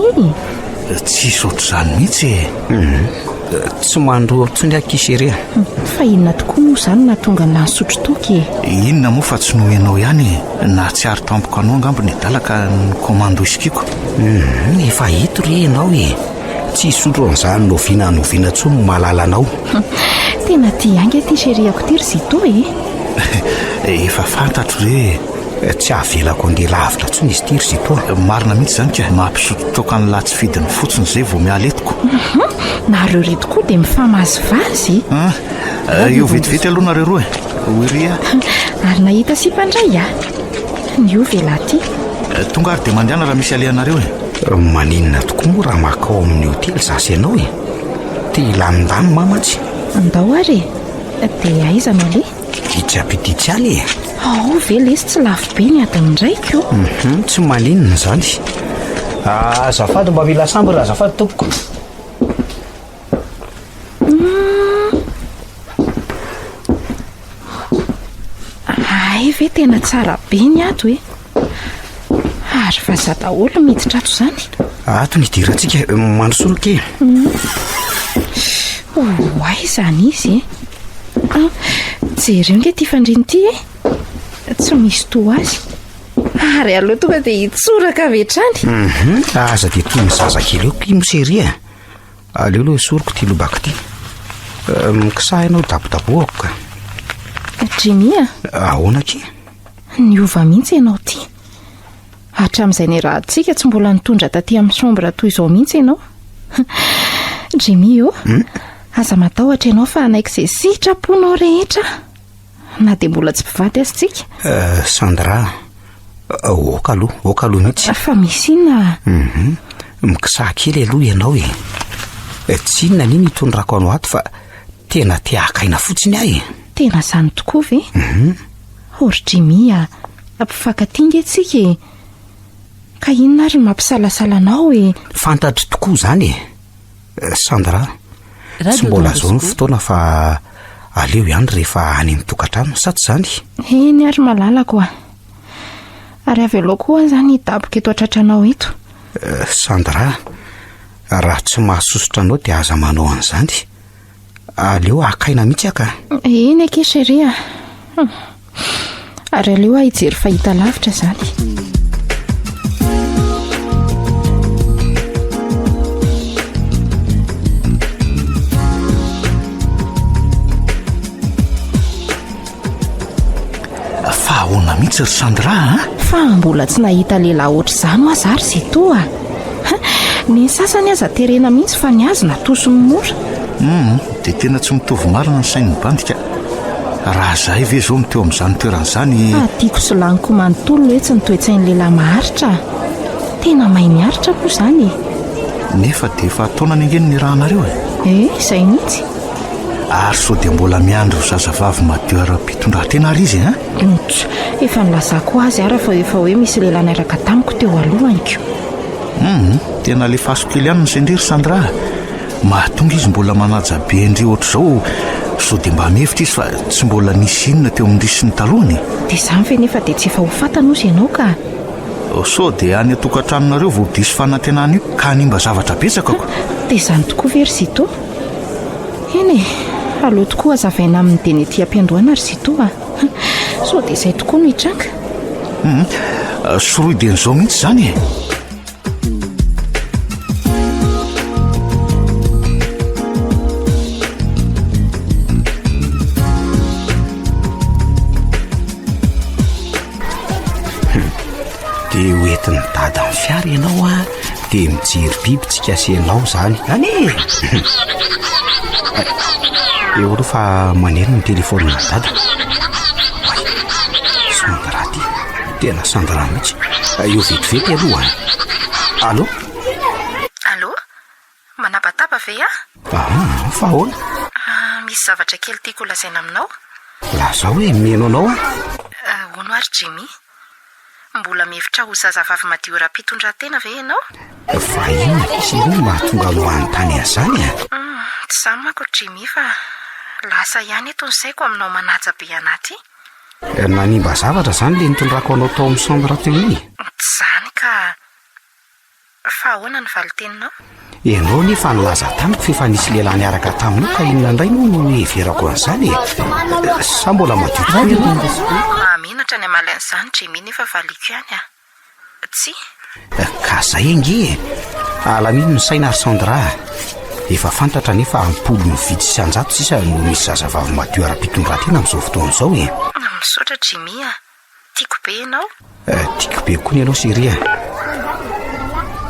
Tsisy ohatr'izany mihitsy. Tsy mandro tsony akiserea. Fa inona tokoa moa zany na tonga nasotro toky? Inona moa fa tsy no ianao ihany na tsy ary tampoka anao angambo ny dalaka ny komando isikiko. Efa hito re ianao tsy sotro an'izany noviana tsony malala anao. Tena ty anga ty seriako ty ry Zito Efa fantatro re. Tsy avelako andeha lavitra tsony izy ty ry Zito. Marina mihitsy zany ka mampisotro toka ny latsy fidiny fotsiny zay vao miala etiko. Nareo reto koa dia mifamazivazy. Io vetivety aloha nareo roa oiria. Ary nahita sipandray ny io velaty. Tonga ary dia mandeana raha misy alehanareo Maninona tokoa moa raha makao amin'ny hotely zasy ianao Ty ilanindany mamatsy. Andao ary dia aiza no ale? Itsy aly ve le izy tsy lafo be ny adiny ndraiky tsy maninona zany. Azafady mba mila samby raha azafady tompoko. Ve tena tsara be ny ato ary fa za daholo miditra ato zany. Ato ny dirantsika mandrosoloke. Ay zany izy jereo nge ty fandriny ty tsy misy to azy ary aloha tonga dia hitsoraka avetrany. Aza dia toy ny zazakely eo kimoseria. Aleo aloha soroko ty lobaka ty. Mikisah ianao dabodaboako ka. Jimy ahoana ke? Niova mihitsy ianao ty. Hatramin'izay ny rahantsika tsy mbola nitondra taty amin'ny chambre toy izao mihitsy ianao. Jimy aza matahotra ianao fa anaiky izay sitraponao rehetra na dia mbola tsy mpivady azy tsika. Sandra oka aloha mihitsy. Fa misy inona? Mikisah kely aloha ianao tsy inona niny hitondrako anao ato fa tena te-akaina fotsiny ahy. Tena zany tokoa ve? Ory Jimy ampifankatinga etsika ka inona ary mampisalasala anao Fantatro tokoa zany Sandra. Tsy mbola zao ny fotoana fa aleo ihany rehefa any amin'ny tokantrano sa tsy zany? Eny ary malalako ary avy aloha koa zany hidaboka eto atratra-nao eto. Sandra, raha tsy mahasosotra anao dia aza manao an'izany. Aleo akaina mihitsy aka. Eny ake chérie ary aleo hijery fahita lavitra zany. mihitsy ry Sandra fa mbola tsy nahita lehilahy ohatr'izany ho azary sy toa ny sasany aza terena mihitsy fa ny azy natosony mora dia tena tsy mitovy marina ny sainy bandika. Raha zahay ve zao miteo amin'izany toeran'izany tiako sy laniko manontolo hoe tsy nitoetsain'ny lehilahy maharitra, tena mahay miaritra koa izany nefa dia efa taona ny angeny ny rahanareo izay mihitsy. Ary sao dia mbola miandro zazavavy madio ara-pitondratena ary izy efa nilazako azy ara fa efa hoe misy lehilahy niaraka tamiko teo alohanyko. Tena le fasokely ihany ny sendrery Sandra. Mahatonga izy mbola manaja be ndre ohatr'izao sao dia mba mihevitra izy fa tsy mbola nisy inona teo amin'ny risiny talohany. Dia izany ve nefa dia tsy efa ho fantana ozy ianao ka? Sao dia any atokantranonareo vao diso fanantenana io ka hanimba zavatra betsakako. Dia izany tokoa very Zito. Eny aleo tokoa azavaina amin'ny deny ety am-piandohana ry Zito sao dia izay tokoa no hitranga. Soroy dia n'izao mihitsy izany dia hoentin'ny dada ny fiara ianao dia mijery biby tsy kasenao izany eo aloha fa maneno ny telefônina dada. Sandra ty tena Sandra mihitsy. Eo vetivety aloha. Allo? Manabataba ve fa ahoana? Misy zavatra kely tiako lazaina aminao. Laza hoe meno anao Hono ary Jimmy, mbola mihevitra ho zazavavy madio ara-pitondratena ve ianao? Fa ino izy io mahatonga alohan'ny an'izany Tsy izany manko Jimmy fa lasa ihany eto ny saiko aminao manaja be anaty. Nanimba zavatra izany le nitondrako anao tao amin'ny Sandra teo iny. Tsy izany ka fa ahoana ny valiteninao? Ianao nefa nilaza tamiko fa efa nisy lehilahy niaraka taminao ka inona indray no everako an'izany sa mbola madio Menatra ny amalan'izany Jimmy nefa valiko ihany Tsy ka zay ange alamino ny saina ry Sandra. Efa fantatra nefa ampolo ny vidy sy anjato sisa no misy zazavavy madio ara-pitondratena amin'izao fotoana izao misaotra Jimmy tiako be ianao. Tiako be koa ny ianao Seria.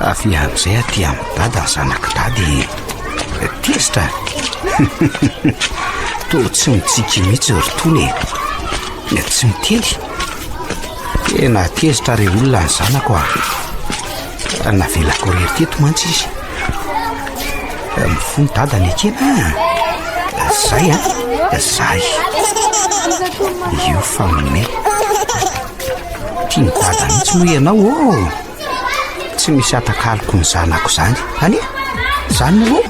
Afy amin'izay aty amin'ny dada zanaka dady tezitra toa tsy mitsiky mihitsy ry tony tsy mitely tena tezitra re olona ny zanako navelako rery teto mantsy izy mifony dada ny akena zay zay io fa mine tia ny dada mihitsy moa ianao tsy misy atakaloko ny zanako izany zany aloha.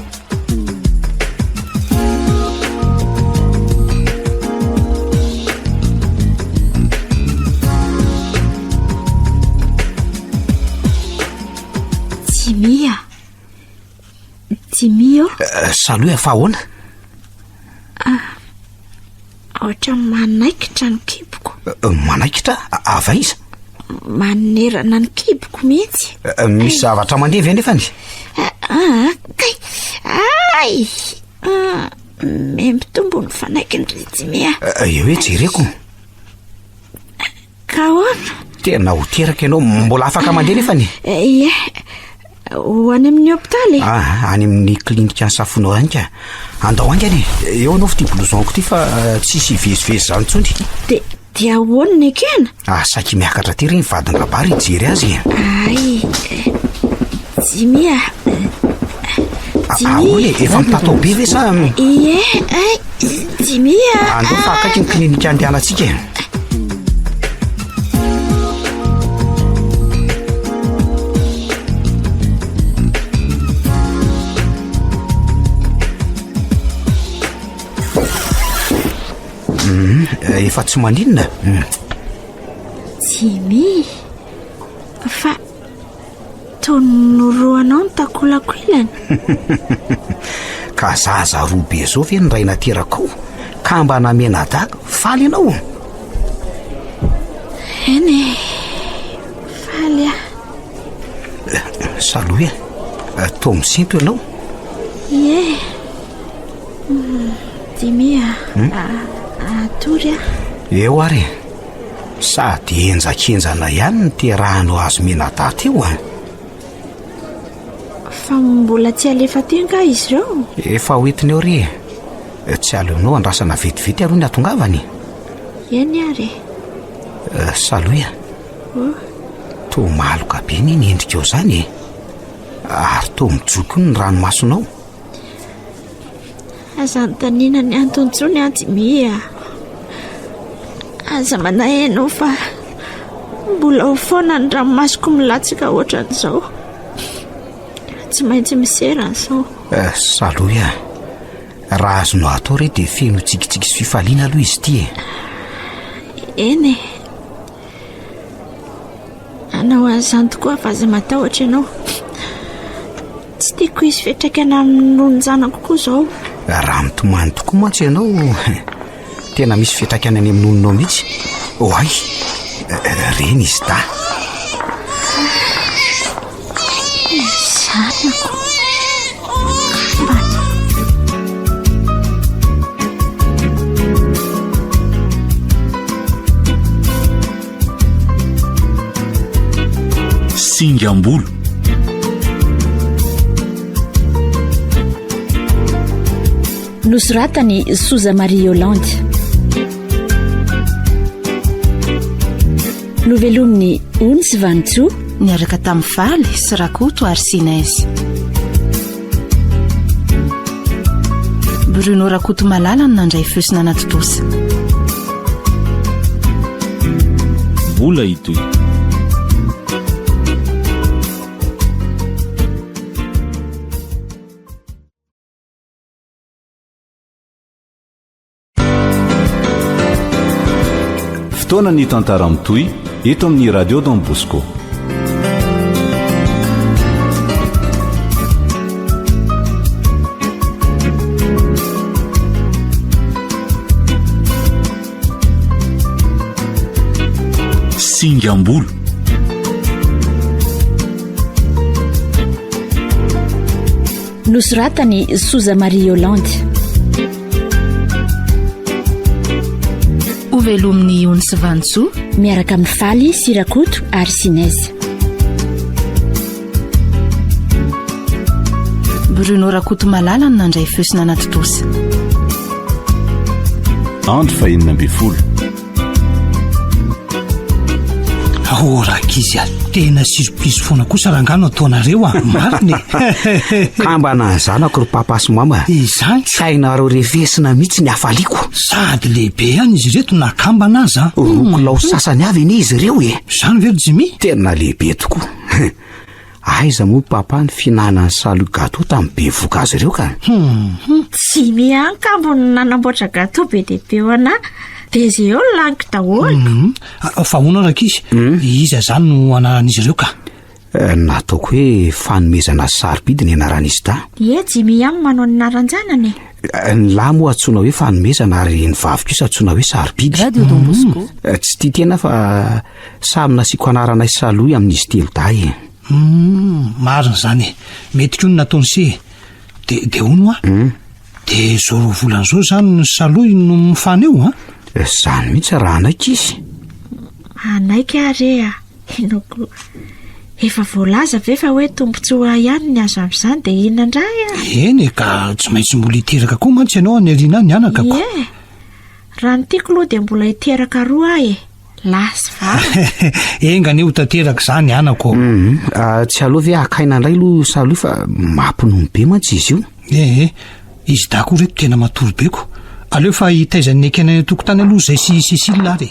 Jimmy saloha fa ahoana? Ohatra manaikitra ny kiboko. Manaikitra? Ava iza? Manerana ny kiboko mihitsy. Misy zavatra mandeha ve nefany? Ay mempitombo ny fanaikiny ry Jimmy eo hoe jereko. Ka ahoana? Tena ho teraka ianao mbola afaka mandeha nefany? Ho any amin'ny hôpitaly? Any amin'ny klinika ny safonao any ka. Andao angany eo anao fity blouson-ko ty fa tsisy vezivezy zany tsony. Dia ahoana ny ekena? Saky miakatra ty reny vadiny rabary hijery azy. Ay Jimmy Ahoana efa mitatao be ve sa? Jimmy andao fa akaiky ny klinika andehanantsika. Efa tsy maninona. Jimmy fa tonoroanao ny takolako ilany. Ka zaza roa be zao ve ny ray naterako ka mba namena daga faly ianao. Eny faly saloha toa misinto ianao. Jimmy atory eo ary sady enjakenjana ihany ny terahano azo menata teo a. Fa mbola tsy alefa tenga izy ireo? Efa hoentiny eo re. Tsy aleonao andrasana vetivety aloha ny atongavany. Eny ary. Saloia. To maloka be ny endrika eo zany ary to mijoko ny ranomasonao. Aza nytanina ny antontsony Jimmy. Aza manahainao fa mbola ho foana ny ranomasoko milatsaka ohatran'izao. Tsy maintsy misera izao. Saloia, raha azonao atao re dia feno tsikitsiky sy fifaliana aloha izy ity. Eny. Anao an'izany tokoa fa aza matahotra ianao. Tsy tiako izy fiantraikana amin'ny nonon-janako koa izao. Raha mitomany tokoa mantsy ianao, tena misy fiantraikany any amin'ny nononao mihitsy. Oay, reny izy ta. Zanako. Singambolo. Nosoratany Soza Marie Yolande. Novelominy Ons Vantso niaraka tamin'ny Valy sy Rakoto Arsinaizy. Bruno Rakoto Malala no nandray fosina anaty tosa. Mbola itoy. Fotoana ny tantara mitoy eto amin'ny radio Don Bosco. Singambolo. Nosoratany Soza Marie Yolande. Velominy Ons Vantso miaraka amin'ny Valy sy Rakoto Arsinaizy. Bruno Rakoto Malala no nandray fosina anaty tosa. Andro fahenina amby folo. Rakizy tena surprise foana kosa rangano ataonareo mariny. Kambana zanako ro papa sy mama. Izany sainareo revesina mihitsy ny afaliako. Sady lehibe ihany izy reto na kambana aza. Rokolao sasany avy eny izy ireo e. Zany ve Jimmy? Tena lehibe tokoa. Aiza moa papa ny fihinanany salo gato tamin'ny be voka azy ireo ka. Tsy miankambo ny nanamboatra gato be dia be ho ana. Dia izy eo laniko daholo. Fa hoana rakizy, iza zany no anaran'izy ireo ka? Nataoko hoe fanomezana sarobidy ny anaran'izy ta. Jimmy ihany manao ny naranjanany. Ny lahy moa atsoina hoe fanomezana ary ny vavy kosa atsoina hoe sarobidy. Radio Don Bosco. Tsy tia tena fa samy nasiako anaranay saloy amin'izy telo dahy. Marina zany mety koa no nataony se. De hono de zao volan'izao zany ny saloy no mifana eo Zany mihitsy raha anaiky izy. Anaiky are enoko. Efa voalaza ve fa hoe tombontsoa ihany ny azo amin'izany dia inona indray Eny ka tsy maintsy mbola hiteraka koa mantsy ianao any ariana ny anakako. Raha ny tiako aloha dia mbola hiteraka roa lasy vavy. Engany eo tanteraka zany anako. Tsy aloha ve akaina indray aloha saloy fa mampinomy be mantsy izy io. Izy dako reto tena matory beko. Aleo fa hitaizany ekena tokotany aloha zay sy Cécile ary.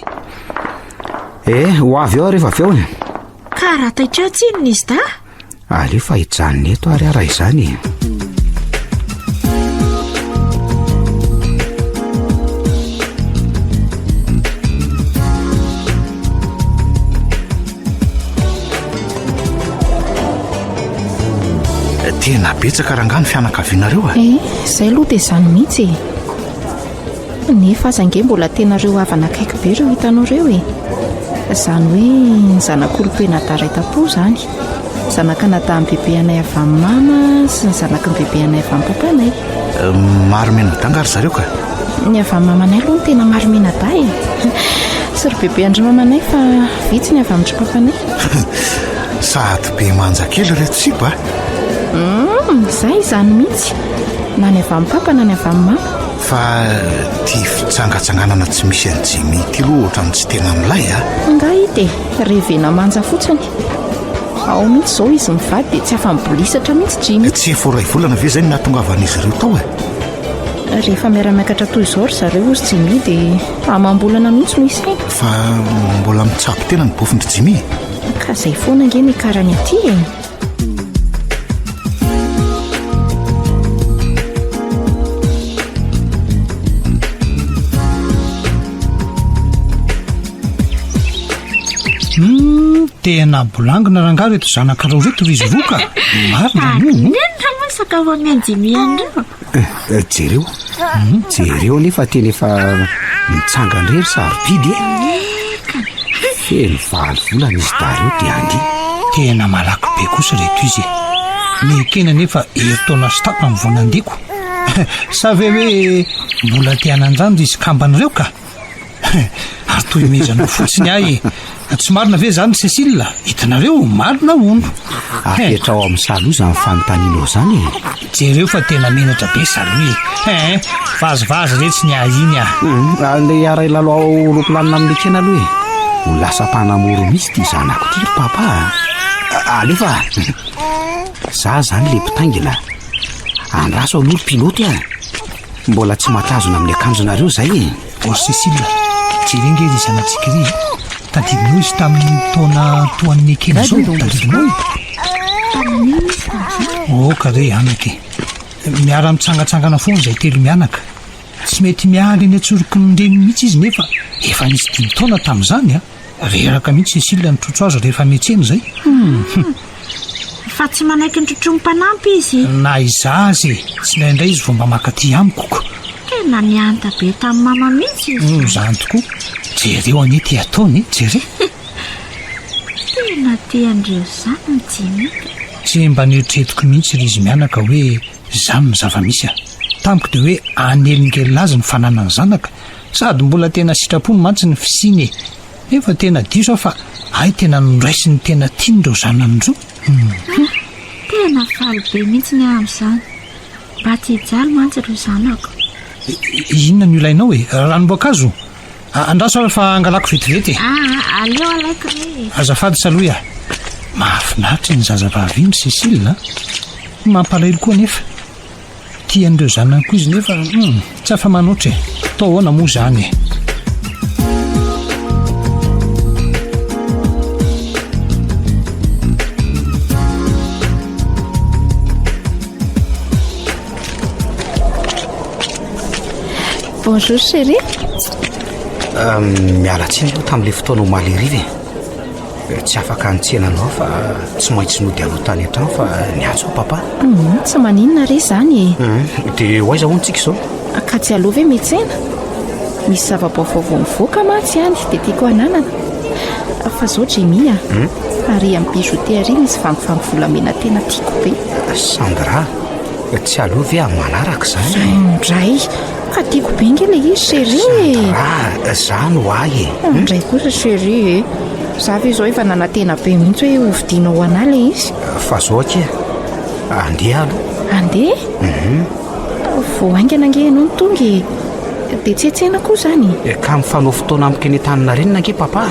Ho avy eo rehefa avy eo. Ka raha taitra tsinona izy da? Aleo fa hijanona eto ary ara izany. Tena betsaka rangano fianakavianareo Izay aloha dia izany mihitsy nefa azange mbola tenareo havana akaiky be ireo hitanao ireo Zany hoe ny zanak'olom-pena daraita-po zany. Zanaka nadahan'ny bebe anay avy amin'ny mama sy ny zanaky ny bebe anay avy amin'ny papanay. Maromena dangary zareo ka? Ny avy amin'ny mamanay aloha no tena maromena da sy ry bebe andrimamanay fa vitsy ny avy amin'ny trapampanay. Sady be manja kely reto sipa. Izay izany mihitsy, na ny avy amin'ny papa na ny avy amin'ny mama. Fa tia fitsangatsanganana tsy misy an'jimy ity loha ohatra ny tsy tena milay a. Nga ity revena manja fotsiny. Ao mihitsy izao izy mivady dia tsy afa-mibolisatra mihitsy Jimy. Tsy efa 2 volana ve zay no nahatongavan'izy ireo tao e? Rehefa miara-miakatra toy izao ry zareo ozy Jimy dia amam-bolana mihitsy no isaina. Fa mbola mitsabo tena ny bofindry Jimy. Ka izay foana nge ny karany aty e. Tena bolangina rangah reto zanakareo reto izy roka. Marina moa. Nenona sakafo amin'ny Jimy andreo. Jereo nefa tena efa mitsangandrery sarobidy feno 20 volana izy dareo dia andi. Tena malaky be kosa reto izy. Ny kena nefa eritaona stapa amin'ny vonandiko. Sa ve hoe mbola tiananjando izy kamban'ireo ka? Ary toy mezana fotsiny ahy. Tsy marina ve zany Cécile? Hitanareo marina ono. Apetra ao amin'ny saloa izany fanontanianao zany. Jereo fa tena menatra be saloa. Vazivazy retsy ny ahiny le ara ilalao roplanina amin'ny kena aloha ho lasa mpanamoro misy ty zanako ty papa. Alefa za zany le mpitaingina andraso aloha piloty mbola tsy matazona amin'ny akanjonareo zay. Cécile, jerenge ry zanatsikary tadidinao izy tamin'ny taona toan'ny kena zao tadidinao. Kare anake miara mitsangatsangana foana izay 3 mianaka. Tsy mety mialy eny atsoroky ny reny mihitsy izy nefa efa nisy 5 taona tamin'izany reraka mihitsy Cécile nitrotro azy rehefa miantsena zay. Fa tsy manaiky nitrotro mpanampy izy. Na izazy tsy naindray izy vao mba makaty amiko. Tena nianta be tamin'ny mama mihitsy izy. Zany tokoa. Jereo anie ty ataony, jere. Tena tiandreo zany Jimy. Tsy mba nieritreretiko mihitsy ry izy mianaka hoe zany ny zava-misy tamiko dia hoe anelingely azy ny fananany zanaka sady mbola tena sitrapony mantsy ny fisiny nefa tena diso fa ay tena nondraisiny tena tian'ireo zanan'ireo. Tena faly be mihitsy ny amin'izany mba tsy hijaly mantsy ireo zanako. Inona no ilainao ranom-boankazo? Andraso fa angalako vetivety. Aleo alaiko re. Azafady saloha mahafinaritra ny zazavavy iny Cécile mampalahelo koa nefa tian'ireo zanako izy nefa tsy afa manoatra tao ahoana moa zany. Bonjour chérie. Mialatsiny aloha tamin'ilay fotoana omaly ariva tsy afaka antsiananao fa tsy maintsy nody aloha tany an-trano fa niantso ao papa. Tsy maninona re zany dia hoaiza hoantsika izao? Ka tsy alova hoe miantsena misy zava-baovao mivoaka matsy any dia tiako ananana fa zao Jimy ary amin'ny bijoutier ary misy vangivangy volamena tena tiako be. Sandra tsy alova ve amin'ny manaraka zany? Ndray ka tiako be nge ilay izy chérie. Zany ho ahy ndray kosa chérie za ve zao efa nanantena be mihitsy hoe hovidianao ho anahy ilay izy. Fa zao akia andeha aloha. Andeha? Vao aingana nge ianao ny tonga dia tsy etsena koa zany. Ka mifanao fotoana amiko eny an-tanina renina nge papa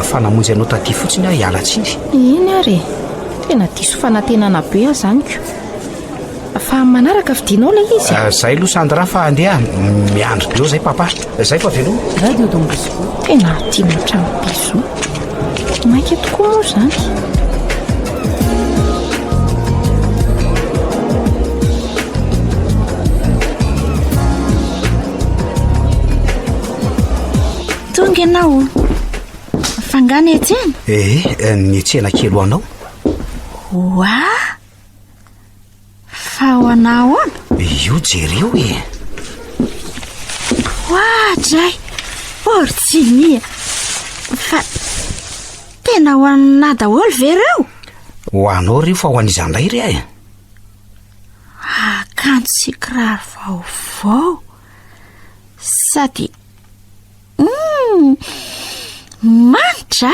fa namonjy anao taty fotsiny aho hiala tsiny. Iny ary tena diso fanantenana be aho zany ko fa manaraka vidianao ilay izy. Zay aloha Sandra fa andeha miandry be eo zay papa zay fa velo radio Don Bosco tena tiana trano biso mainka tokoa moa zany. Tonga ianao fangana etsena? Ny etsena kely ho anao. Fa ho anao ana? Io jereo dray Jimy fa tena ho anà daholo ve reo? Ho anao reo fa ho an'izandray re akanjo sy kiraro vaovao sady manitra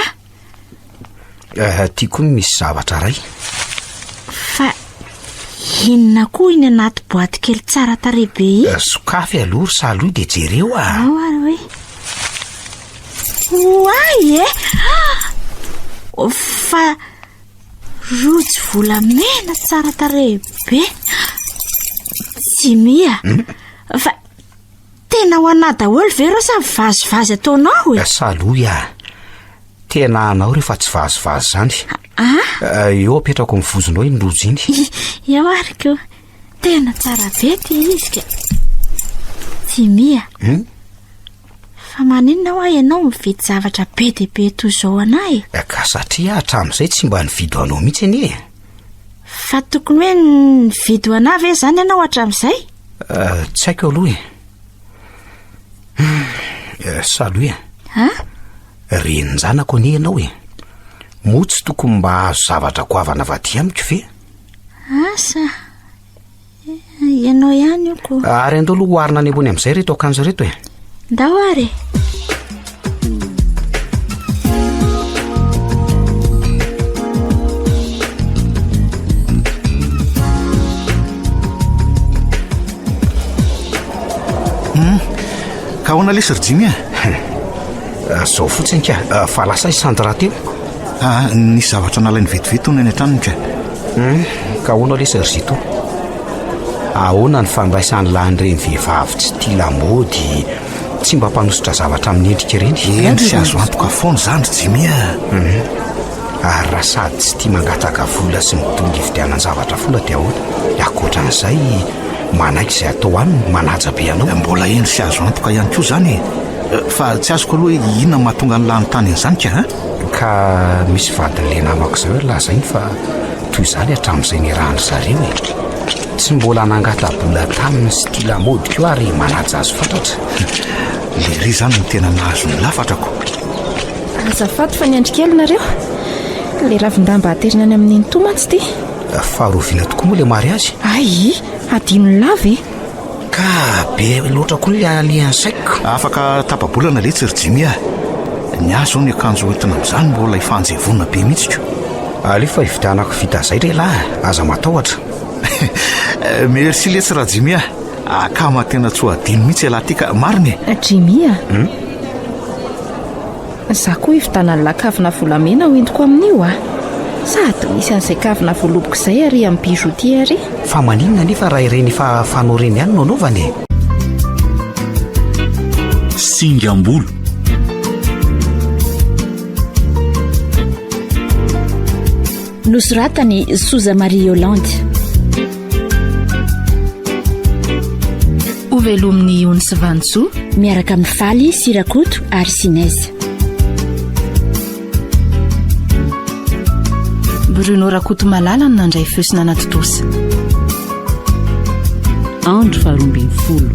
tia koa misy zavatra ray. fa inona koa iny anaty boaty kely tsara tarebe iny? Sokafy aloha saloy de jereo ao ary hoe oay fa rojo volamena tsara tarebe. Jimia fa tena ho ana daholo vero sa vazivazy ataonao saloy tena anao rehefa tsy vazivazy zany. Eo apetrako mivozonao iny rojo iny. eo ary ko tena tsara vety izy ka. Jimia fa maninona ho ianao mividy zavatra be de be toy izao anay? Ka satria hatramin'izay tsy mba nividy anao mihitsy anie. Fa tokony hoe nividy ana ve zany ianao hatramin'izay? Tsy haiko aloha saloy reny zanako anie ianao moa tsy tokony mba azo zavatra goavana vaty amiko ve? Asa ianao ihany io ko. Ary andao aloha hoarina any ambony amin'izay reto akanjo reto ndao ary. Ka hoana lesy ry Jimmy zao fotsiny ka fa lasa isandra teo. Nisy zavatra nalainy vetivety hono any an-tranony ka hoana lesy ry Zito? Ahoana ny fandraisany lahanyireny vehivavy tsy tia lamaody tsy mba mpanositra zavatra amin'ny endrika ireny? Eny sy azo antoka foana zany ry Jimmy ary raha sady tsy tia mangataka vola sy mitonga ividianany zavatra foana dia ahoana? Ankoatran'izay manaiky izay atao aminy manaja be anao. Mbola eny sy azo antoka ihany koa zany fa tsy azoko aloha hoe inona mahatonga ny lany-tany an'izany ka misy vadiny le namako izay hoe lazainy fa toy izany hatramin'izay nirahany zareo tsy mbola nangata-bola taminy sy tia lamaody koa ary manaja azy fantatra. Le ry zany no tena nahazo ny lafatrako. Azafady fa niandrikely nareo le ravin-damba aterina any amin'iny tomatsy ty. Faharoviana tokoa moa le mariazy. Ai, adino lava ka be loatra koa le alian'ny saiko. Afaka tapa-bolana letsy ry Jimmy ny azo ny akanjo entina amin'izany mbola ifanjevona be mihitsy ko. Alefa ividianako vita zay re lahy aza matahotra. Merci letsy raha Jimmy kama tena tsy ho adino mihitsy alahy ty ka mariny. Jimmy za koa ividana ny lakavina volamena ho entiko amin'io sady misy an'izay kavina voaloboko izay ary amin'ny bijoutier ary. Fa maninona nefa raha ireny fa fanao reny ihany no anaovany? Singambolo nosoratany Souza Marie Yolande. Ovelominy Ons Vantso miaraka amin'ny Faly Sirakoto ary Sinez. Bruno Rakoto Malala no nandray feosina anaty tosa. Andro faharoambin'ny folo.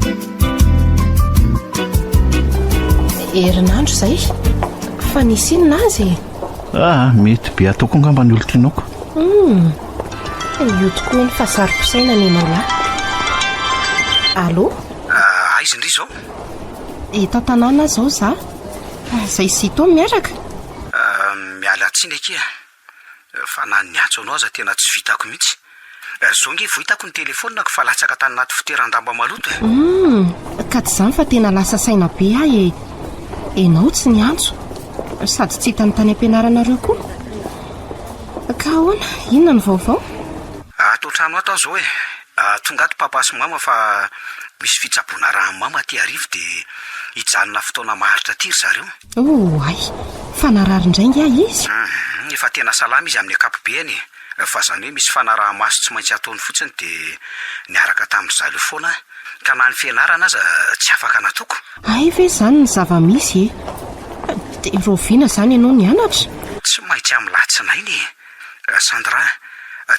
Herinandro zay fa nisy inona azy? Mety be ataoko angamba ny olo tianako. Io tokoa ny fahasarom-posaina ny ianao lahy. Allo? Aiza indry zao? Eto tanàna zao za zay Sito miaraka. Miala tsiny akia fa na niatso anao aza tena tsy vitako mihitsy. Zao nge vohitako ny telefonina fa latsaka tany anaty fitoeran-damba maloto ka tsy zany fa tena lasa saina be enao tsy niantso sady tsy hitany tany am-pianaranareo koa. Ka ahoana inona ny vaovao? Atao trano ato zao tonga ato papa sy mama fa misy fitsaboana raha mama ty arivo dia hijanona fotoana maharitra tiry zareo. Ay fa narary indraingy izy. Efa tena salama izy amin'ny akapobeany fa zany hoe misy fanaraha-maso tsy maintsy ataony fotsiny dia niaraka tamin'ny zalo foana ka na ny fianarana aza tsy afaka natoko. Ay ve zany ny zava-misy dia roviana zany ianao nianatra? Tsy maintsy amin'ny latsinainy Sandra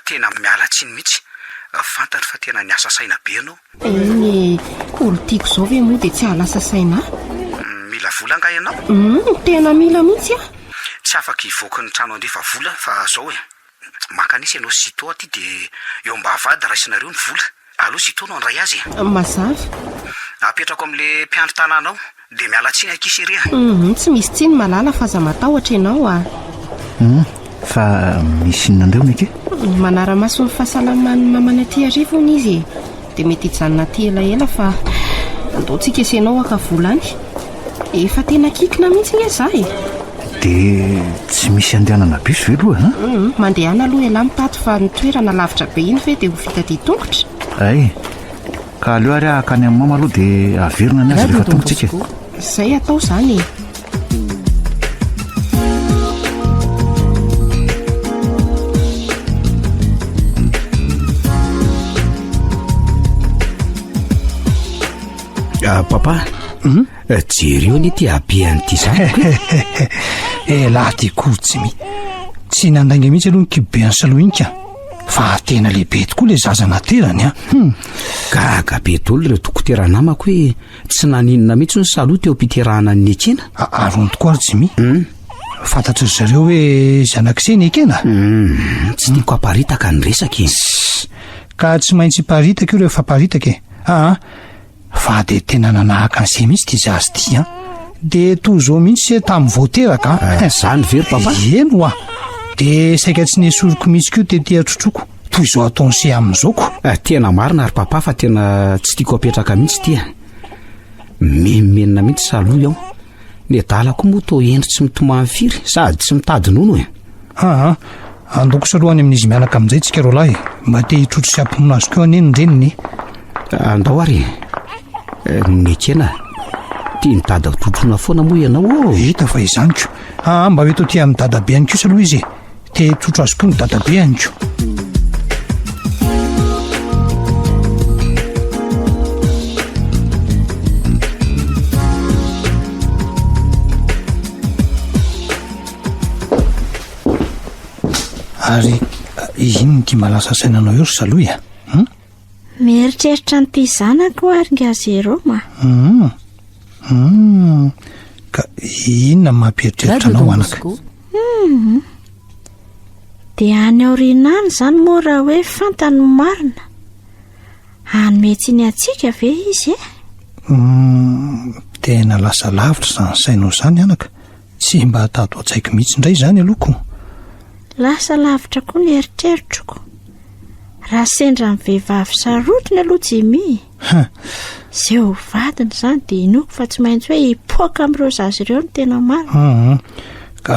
tena miala tsiny mihitsy fantatra fa tena niasa saina be ianao. Eny politiko zao ve moa dia tsy halasa saina? Mila vola nga ianao? Tena mila mihitsy tsy afaka hivoaka ny trano andrefa vola fa zao makanisy ianao Zito aty dia eo mba havady raisinareo ny vola. Alo Zito no andray azy. Mazava apetrako amin'le mpiandro tanànao dia mialatsiny akiseria. Tsy misy tsiny malala fa za matahotra ianao a. Fa misy inonandreo nike? Manara-maso ny fahasalaman'ny mamana ty arivony izy dia mety hijanona ty elaela fa andaontsika isenao aka volany. Efa tena kikina mihitsy nge za e. Dia tsy misy andehanana biso ve aloha? Mandehana aloha ela mitato fa ny toerana lavitra be iny ve dia ho vita dia tongotra. Ay, ka aleo ary ahakany amin'ny mama aloha dia averina ny azy rehefa tongotsika. Izay atao izany e. Papa, jery eo ny ty abean'ity zanako. Lahy ty kotsimy, tsy nandangy mihitsy aloha ny kibeany saloinka, fa tena lehibe tokoa le zaza naterany a. Gaga be dolo ireo dokotera namako hoe tsy naninona mihitsy ny saloha teo am-piterahana ny ekena. Arony tokoa ary Jimy. Fantatry ry zareo hoe zanak'izay ny ekena. Tsy tiako haparitaka ny resaka. Ka tsy maintsy paritaka io rehefa paritaka e. Fa dia tena nanahaka an'izay mihitsy ty zazy ty a. Dia toy izao mihitsy tamin'ny voateraka. Zany very papa. Eno a. Dia saika tsy nesoroko mihitsy koa tetỳ atrotroko toy izao ataon'izay amin'izao. Tena marina ary papa fa tena tsy tiako apetraka mihitsy ty a. Menomenina mihitsy saloha aho. Ny adalako moa toa endry tsy mitomany firy sady tsy mitady nono e. Andoko salohany amin'izy mianaka amin'izay tsika ro lahy mba te hitrotro sy amponina azy koa aneny reniny. Andao ary ny ekena tia mitady totrona foana moa ianao. Hita fa izany ko. Mba hoe to tia amin'ny dadabe any ko sa aloha izy te hitrotro azy koa ny dadabe any ko. Ary ino ny tia malasa sainanao eo ry saloha a? Mieritreritra n'ity zanako ary nga zero ma. Ka inona mampieritreritra anao anaka? Dia any aoriana any izany moa raha hoe fantany marina. Hanome tsy ny atsika ve izy e? Tena lasa lavitra izany sainao izany anaka. Tsy mba hatato an-tsaiko mihitsy indray izany alohako. Lasa lavitra koa ny eritreritroko. Raha sendra ny vehivavy sarotiny aloha Jimy. Izay ho vadiny izany dia inoko fa tsy maintsy hoe hipoaka amin'ireo zazy ireo ny tena marina. Ka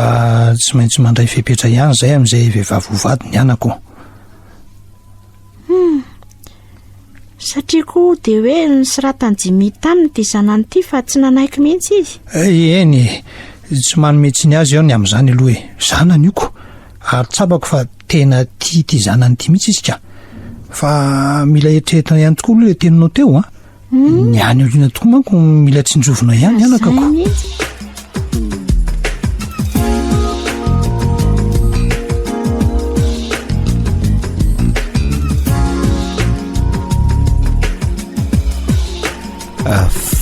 tsy maintsy mandray fepetra ihany izay amin'izay vehivavy ho vadiny anako. Satria koa dia hoe ny siratany Jimy taminy dia zanany ity fa tsy nanaiky mihitsy izy. Eny, tsy manome tsiny azy eo ny amin'izany aloha e. Zanany io ko. Ary tsapako fa tena tia zanany ity mihitsy izy ka. Fa mila eritreretana ihany tokoa aloha le teninao teo a. Ny any aoriana tokoa manko mila tsinjovina ihany anakako.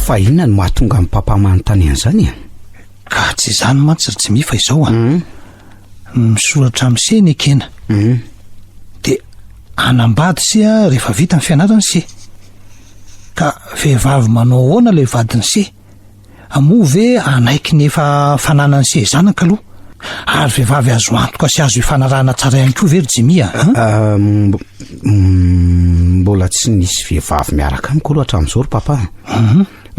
Fa inona no mahatonga amin'ny papa manontany an'izany e? Ka tsy izany mantsy ry Jimy fa izao a. Misoratra amin'se ny ekena. Dia anambady se rehefa vita ny fianarana se. Ka vehivavy manao ahoana ilay vadiny se? Moa ve anaiky ny efa fananany se zanaka aloha? Ary vehivavy azo antoka sy azo hifanarahana tsara ihany koa ve ry Jimy a? Mbola tsy nisy vehivavy miaraka amiko loatra amin'izao ry papa.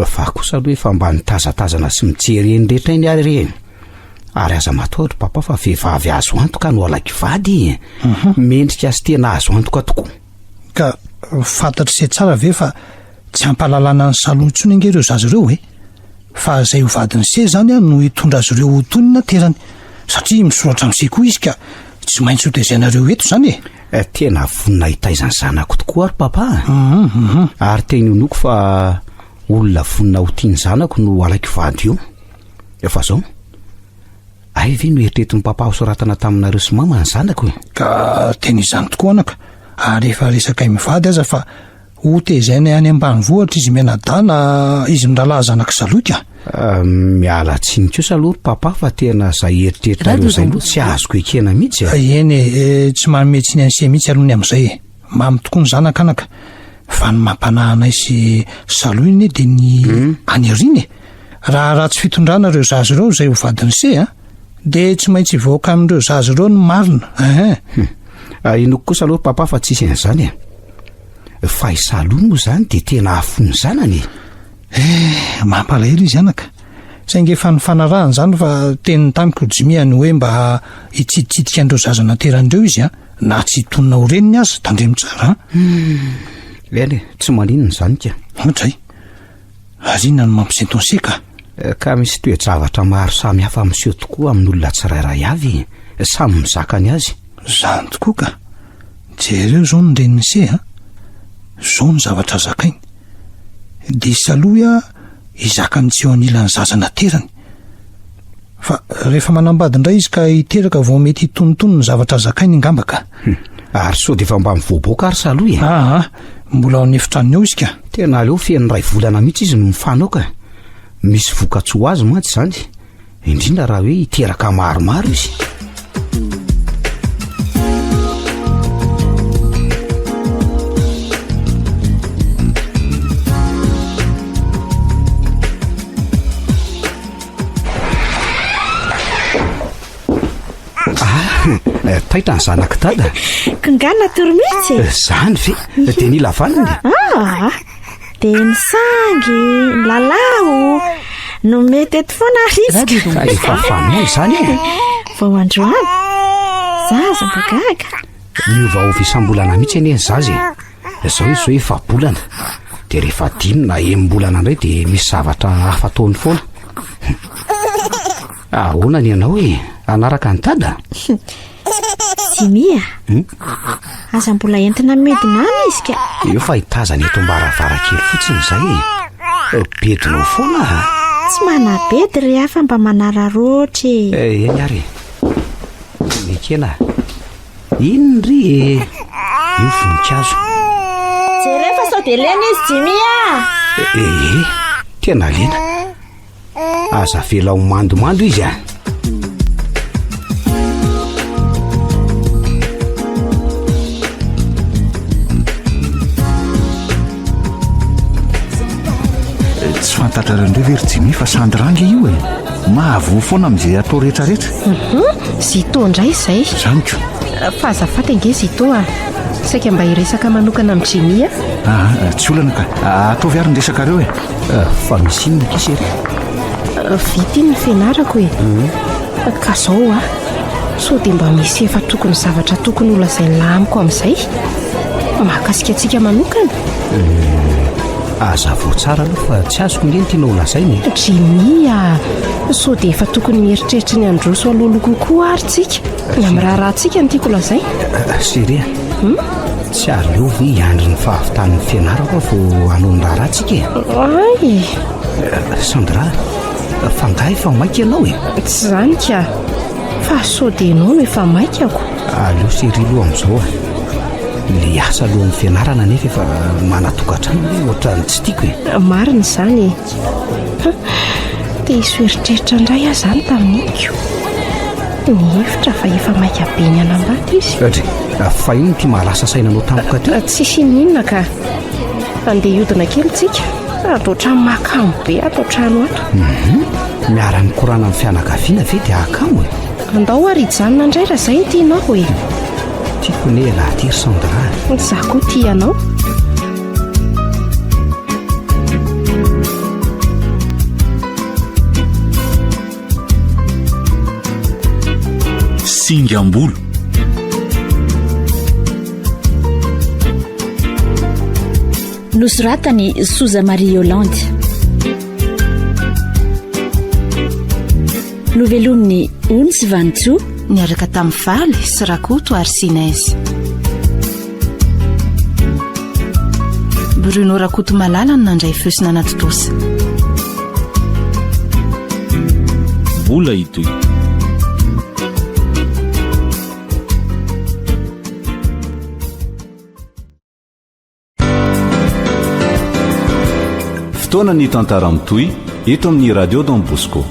Fa kosa aloha efa mba nitazatazana sy mijery eny rehetra eny ary reny. Ary aza matahotra papa fa vehivavy azo antoka no alaky vady. Mendrika sy tena azo antoka tokoa. Ka fantatry se tsara ve fa tsy hampalalana ny saloha intsony inge ireo zazy ireo e? Fa izay ho vadiny se zany a no hitondra azy ireo ho tonina terany. Satria misoratra amin'izay koa izy ka tsy maintsy ho tezainareo eto izany e. Tena vonina hitaizany zanako tokoa ary papa. Ary teny honoko fa olona vonina ho tiany zanako no alaky vady io. Efa zao ay ve no eritretin'ny papa hosoratana taminareo sy mama ny zanako e? Ka tena izany tokoa anaka. Ary efa resaka mivady aza fa ho tezaina any ambanivohitra izy mianadana izy niralahy zanaka saloika. Miala tsiny kosa aloha papa fa tena zay eritreritrareo zay aloha tsy azoko ekena mihitsy. Eny tsy manome tsiny an'se mihitsy alohany amin'izay e. Mamy tokoa ny zanaka anaka. Fa ny mampanahana sy saloha iny dia ny any ariny e. raha tsy fitondrana ireo zazy ireo izay ho vadiny se a dia tsy maintsy voaka amin'ireo zazy ireo ny marina inoko kosa aloha papa fa tsisy an'izany fa isaloha moa zany dia tena afony zanany mampalahelo izy anaka saingy efa ny fanarahany zany fa teniny tamiko jimiany hoe mba hitsiditsidika an'ireo zaza nateran'ireo izy a na tsy hitonona ho reniny azy tandremo tsara eny tsy maninona zany ka ohatray azinona no mampisentontsika ka misy toe-javatra maro samy hafa miseho tokoa amin'olona tsirairay avy samy mizakany azy zany tokoa ka jereo zao ny reniny se zao ny zavatra zakainy dia isaloha izakany tsy eo anilany zaza naterany fa rehefa manambadindray izy ka hiteraka vao mety hitonontono ny zavatra zakainy ingambaka ary so dia efa mba mivoaboaka ary saloha mbola ao an'efitraniny eo izy ka tena aleo fian'ny ray volana mihitsy izy no mifanaoka misy vokatso ho azy mantsy zany indrindra raha hoe hiteraka maromaro izy taitra ny zanaka tada kingana toromitsy zany ve dia ny lavaniny dia ny sangy ny lalao no mety eto foana risika efa famoy zany vao androany zaza mbagaga miovaova isam-bolana mihitsy eny zazy zao izy zao efa-bolana dia rehefa 5 na 8 indray dia misy zavatra hafa taony foana ahoana ny anao anaraka ny tada Jimia aza mbola entina medinana izy ka eo fa hitazany eto mbaravarakely fotsiny zay bedinao foana tsy manabedy ry hafa mba manararoatra eny ary mekena ino ry io voninkazo jerefa sao dia lena izy Jimia tena lena aza velao mandomando izy tsy fantatrarandreo verjimi fa sandranger io mahavoa foana amin'izay atao rehetrarehetra zito indray izay zanyko fa azafata inge zito saika mba hiresaka manokana amin'ny Jimia tsy olana ka ataovy ary ny resakareo fa misy inona kisery vity ny fianarako ka zao so dia mba misy efa tokony zavatra tokony olazay lamiko amin'izay mahakasikatsika manokana aza vao tsara aloha fa tsy azoko nge ny tiana olazainy Jimia so dia efa tokony mieritreritra ny androso alolo kokoa ary tsika ny amin'ny raharahantsika ny tiako lazay seria tsy aleo ve hiandry ny fahavitan'ny fianarako vao hanao ny raharahantsika ay Sandra fangahy efa maika ianao tsy zany ka fa so dia ianao no efa maikako aleo seria aloha amin'izao le asa alohan'ny fianarana nefa efa manatokatrano hoe ohatrany tsy tiako marina izany dia isoeritreritra indray aho zany tamin'iko ny hevitra fa efa maika be ny anambady izy fa ino ty mahalasa sainanao tampoka ty tsisy ninona ka andeha iodina kely tsika atao trano makamo be atao trano ato miara-ny korana amin'ny fianakaviana ve dia akamo andao ary hijanona indray raha izay tianao tiako ne lahaty ry Sandra za koa tianao Singambolo nosoratany Souza Marie Yolande novelominy Ons Vantso niaraka tamin'ny Valy sy Rakoto ary Sinaizy Bruno Rakoto Malala no nandray feosina anatotosa mbola itoy fotoana ny tantara mitoy eto amin'ny radio Don Bosco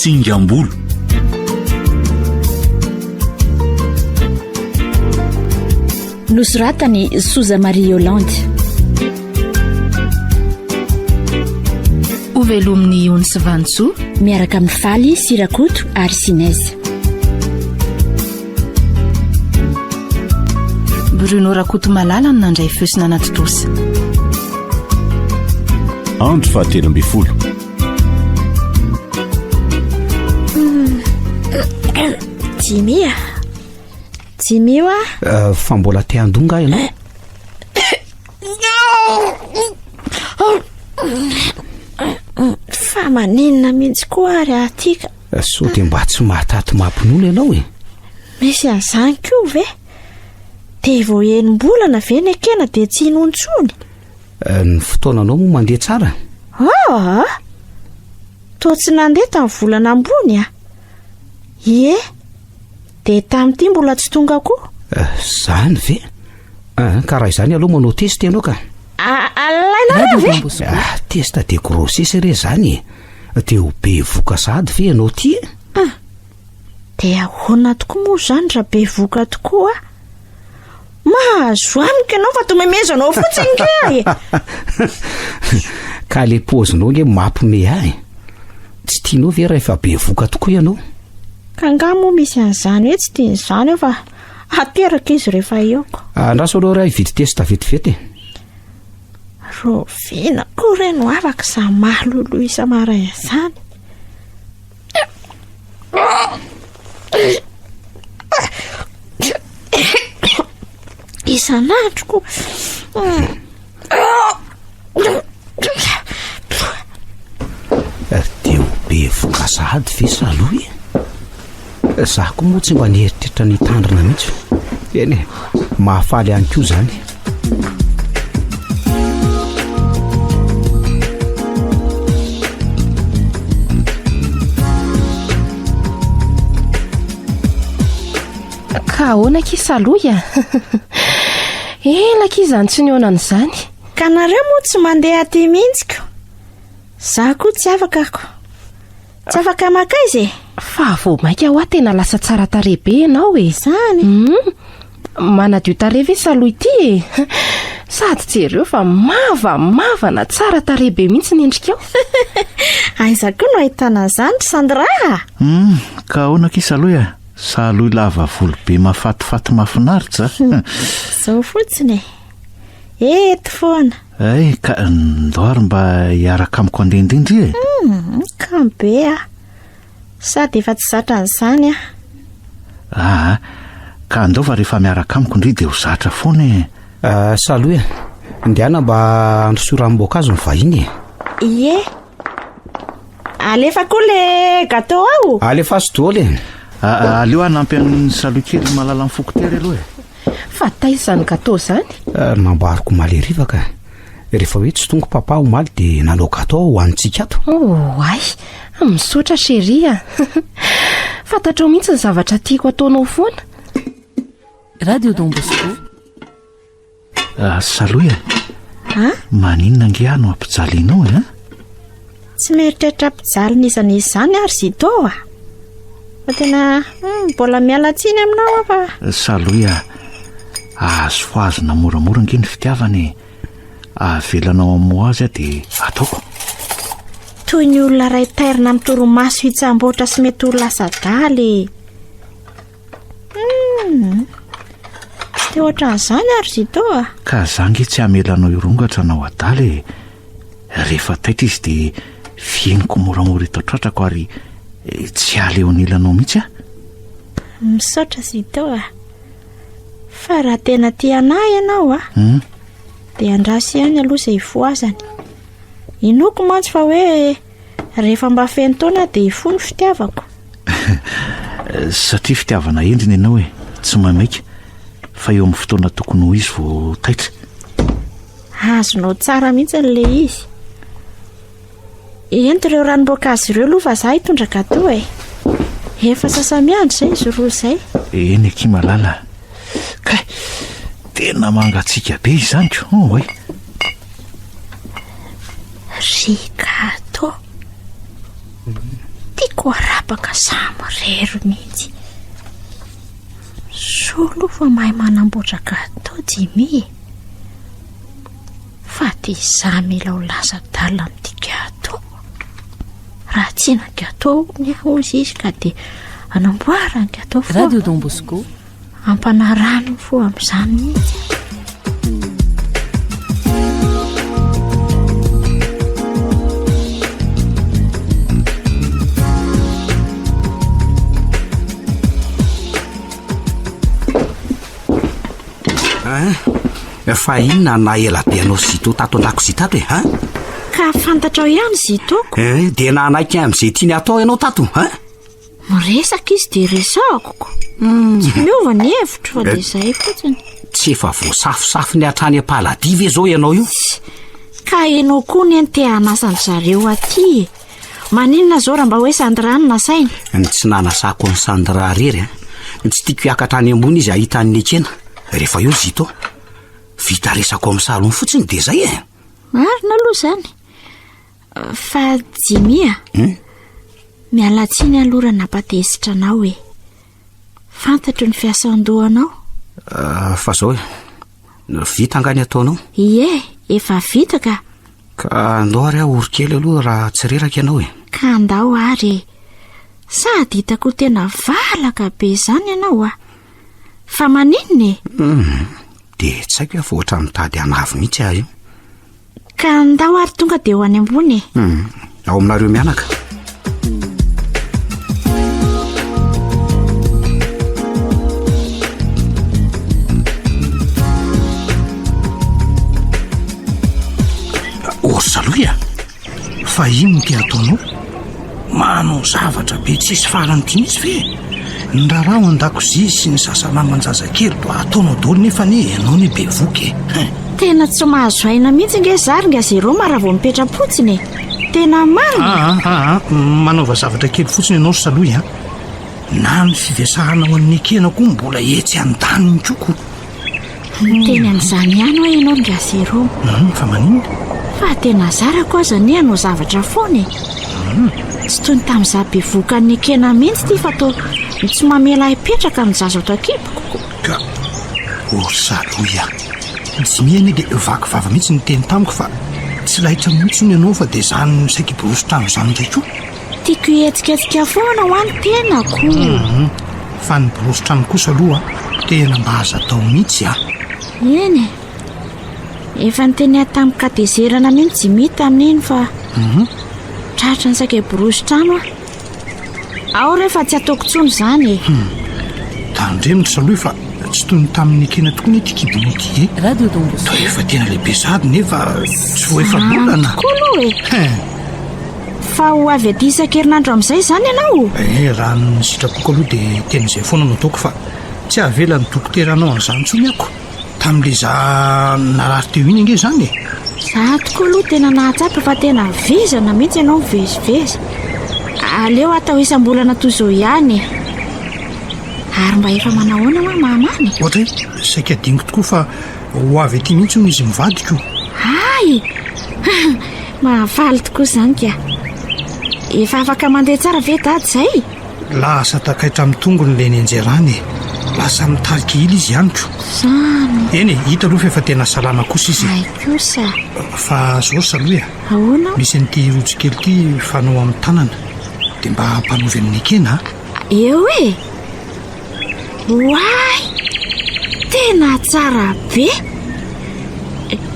Singambolo. Nosoratany Soza Marie Yolande. Ovelomin'ny Ony sy Vantsoa miaraka amin'ny Faly Sirakoto ary Sinaizy. Bruno Rakoto Malala no nandray feosina anaty tosa. Andro fahatelo amby folo. Jimmy wa fa mbola te handonga ianao? Fa maninona mihitsy koa ary atika. So dia mba tsy mahataty mampin'olo ianao e. Misy an'izany koa ve? Dia vao enim-bolana ve ny ekena dia tsy inontsony? Ny fotoananao moa mandeha tsara? Toa tsy nandeha tamin'ny volana ambony a? Ie, dia tamin'ity mbola tsy tonga koa? Zany ve? Ka raha izany aloha manao testa ianao ka? Alaina ve? Testa de grossesse re zany. Dia ho be voka sady ve ianao ty? Dia ahoana tokoa moa zany raha be voka tokoa? Mahazo amiko ianao fa tomemezanao fotsiny ke. Ka le pozinao nge mampime ahy. Tsy tianao ve raha efa be voka tokoa ianao? Ka nga moa misy an'izany hoe tsy tian'izany eo fa ateraka izy rehefa eoko. Andraso aloha raha hividy testa vetivety. Rovina koa reno afaka sa mahalolo isa-maraina izany. Isan'andro koa. Dia ho be voka sady ve saloha e? Zaho koa moa tsy mba nieritreritra ny tandrina mihitsy. Eny e, mahafaly ihany koa zany. Ka ahoana kisaloha? Ela kizany tsy nionana izany. Ka nareo moa tsy mandeha aty mihitsiko. Za koa tsy afaka ako. Tsy afaka maka izy. Fa vao maika ho tena lasa tsara tarehy be ianao e. Zany. Manadio tarehy ve saloha ity e? Sady jereo fa mavana tsara tarehy be mihitsy ny endrikao. Aiza koa no ahitana izany Sandra? Ka ahoana kisaloha? Saloha lava volo be mafatifaty mahafinaritra. Zao fotsiny. Eto foana. Ka ndoary mba hiaraka amiko andendindry e. Kambe a. Sady efa tsy zatra an'izany a. Ka andaova rehefa miaraka amiko indri dia ho zatra foana e. Saloha, andeana mba androsoram-boankazo ny vahiny e. Ie. Alefa koa le gâteau ao. Alefa azo daholo e. Aleo anampy an'ny saloha kely malala amin'ny fokotery aloha e. Fa taizany gâteau zany? Nambariko maly rivaka. Rehefa hoe tsy tonga papa omaly dia nanao gâteau ho antsika ato. Ay, misaotra chérie. Fantatrao mihitsy ny zavatra tiako ataonao foana. Radio Don Bosco. Saloha, maninona nge ano ampijalianao e? Tsy mieritreritra ampijaly n'izany izany ary Zito a. Fa tena mbola miala tsiny aminao fa. Saloha, azo hoazona moramora nge ny fitiavany. Avelanao amin'ny azy dia ataoko. Toy ny olona ray tairina amin'ny torimaso hitsamboatra sy mety ho lasa daly. Tsy ohatra an'izany ary Zito a. Ka zange tsy hamelanao irongatra nao adaly. Rehefa taitra izy dia vieniko moramora eto tratrako ary tsy aleo nilanao mihitsy a. Misaotra Zito a. Fa raha tena tianay ianao a. Dia andrasy ihany aloha izay voazany. Inoko mantsy fa hoe rehefa mba feno taona dia fony fitiavako. Satria fitiavana endriny ianao e, tsy mamaika. Fa eo amin'ny fotoana tokony ho izy vao taitra. Azonao tsara mihitsy n'le izy. Ento ireo ranom-boankazo ireo aloha fa za hitondra gâteau e. Efa sasamiandry izay izy roa izay. Eny aky malala. Ka tena mangatsika be izany ko. Ry gâteau. Ty tiako arapaka samyrero mihitsy. Solo fa mahay manamboatra gâteau Jimmy. Fa dia izaho mila ho lasa dalina amin'ity gâteau. Raha tiana gâteau ny ahozy izy ka dia anamboarany gâteau foana. Radio Don Bosco. Ampanarahany fo amin'izany mihitsy. Fa inona na ela be anao Zito tato an-dakozia tato e Ka fantatrao ihany Zitoko. Dia nanaiky amin'izay tiany atao ianao tato Miresaka izy dia resahako. Tsy miova ny hevitro fa dia izay fotsiny. Tsy efa voasafosafo ny hatrany am-paladiva izao ianao io. Ka ianao koa ny antehanasany zareo aty. Maninona zao raha mba hoe Sandrany nasainy? Tsy nanasako ny Sandra rery Tsy tiako hiakatra any ambony izy ahitany ny ekena. Rehefa eo Zito vita resako amin'ny salony fotsiny dia izay Marina aloha izany. Fa Jimmy mialatsiny aloha raha napatezitra anao e. Fantatro ny fiasan-dohanao. Fa zao vita angany ataonao? Ie, efa vita ka. Ka andao ary aho orikely aloha raha tsy reraka ianao Ka andao ary. Sady hitako tena valaka be izany ianao Fa maninona dia tsy haiko fa ohatra mitady anavy mihitsy aho io. Ka andao ary tonga dia ho any ambony ao aminareo mianaka. Saloia, fa ino ty ataonao? Manao zavatra be tsisy farany mihitsy ve? Ny raharaha an-dakozia sy ny sasanaman-jazakely toa ataonao daholo nefa ny ianao ny be voky Tena tsy mahazo aina mihitsy nge zary nga zero mara vao mipetra-potsiny. Tena marina. Manaova zavatra kely fotsiny ianao Saloia. Na ny fivesahana ho an'ny ekena koa mbola etsy an-tany mitsoko. Teny amin'izany ihany hoe ianao nga zero. Fa maninona? Fa tena zarako aza ny anao zavatra foana Tsy toy ny tamin'izaho be voka ny ekena mihitsy ty fa to tsy mamela hipetraka amin'ny zaza ato akipoko. Ka Saloia, tsy mihaina dia vaky vava mihitsy ny teny tamiko fa tsy lahitra mihitsy ny ianao fa dia izany misaika borosy-trano izany indray koa. Tiako hihetsiketsika foana ho any tenako. Fa ny borosy-trano kosa aloha tena mba aza atao mihitsy Eny efa nyteny tamin'ny kadezerana mihitsy Jimmy tamin'iny fa tratra ny saika borosy-trano ao rehefa tsy ataoko tsony izany Tandremitra Saloia fa tsy toy ny tamin'ny ekena tokoa ny tikibony ity Radio Don Bosco. Toa efa tena lehibe sady nefa tsy vo efa bolana Fa ho avy aty isan-kerinandro amin'izay izany ianao? Raha ny sitrapoko aloha dia tena izay foana no ataoko fa tsy avela ny dokoteranao an'izany tsony ako tamin'ilay za narary teo iny ange izany Za tokoa aloha tena nahatsapa fa tena vizana mihitsy ianao mivezivezy. Aleo atao isam-bolana toy izao ihany ary mba efa manahoana hoa mamany. Ohatra hoe saika dingo tokoa fa ho avy aty mihitsy no izy mivadiko. Ay mahavaly tokoa izany ka. Efa afaka mandeha tsara ve dady izay? Lasa takaitra amin'ny tongony ilay ny anjerany lasa mitarika ila izy ihany ko. Eny hita aloha fa efa tena salama kosa izy. Ay kosa. Fa zao Saloia, ahoana? misy an'ity rojo kely ity fanao amin'ny tanana dia mba hampanovy amin'ny ekena Eo Why tena tsara be.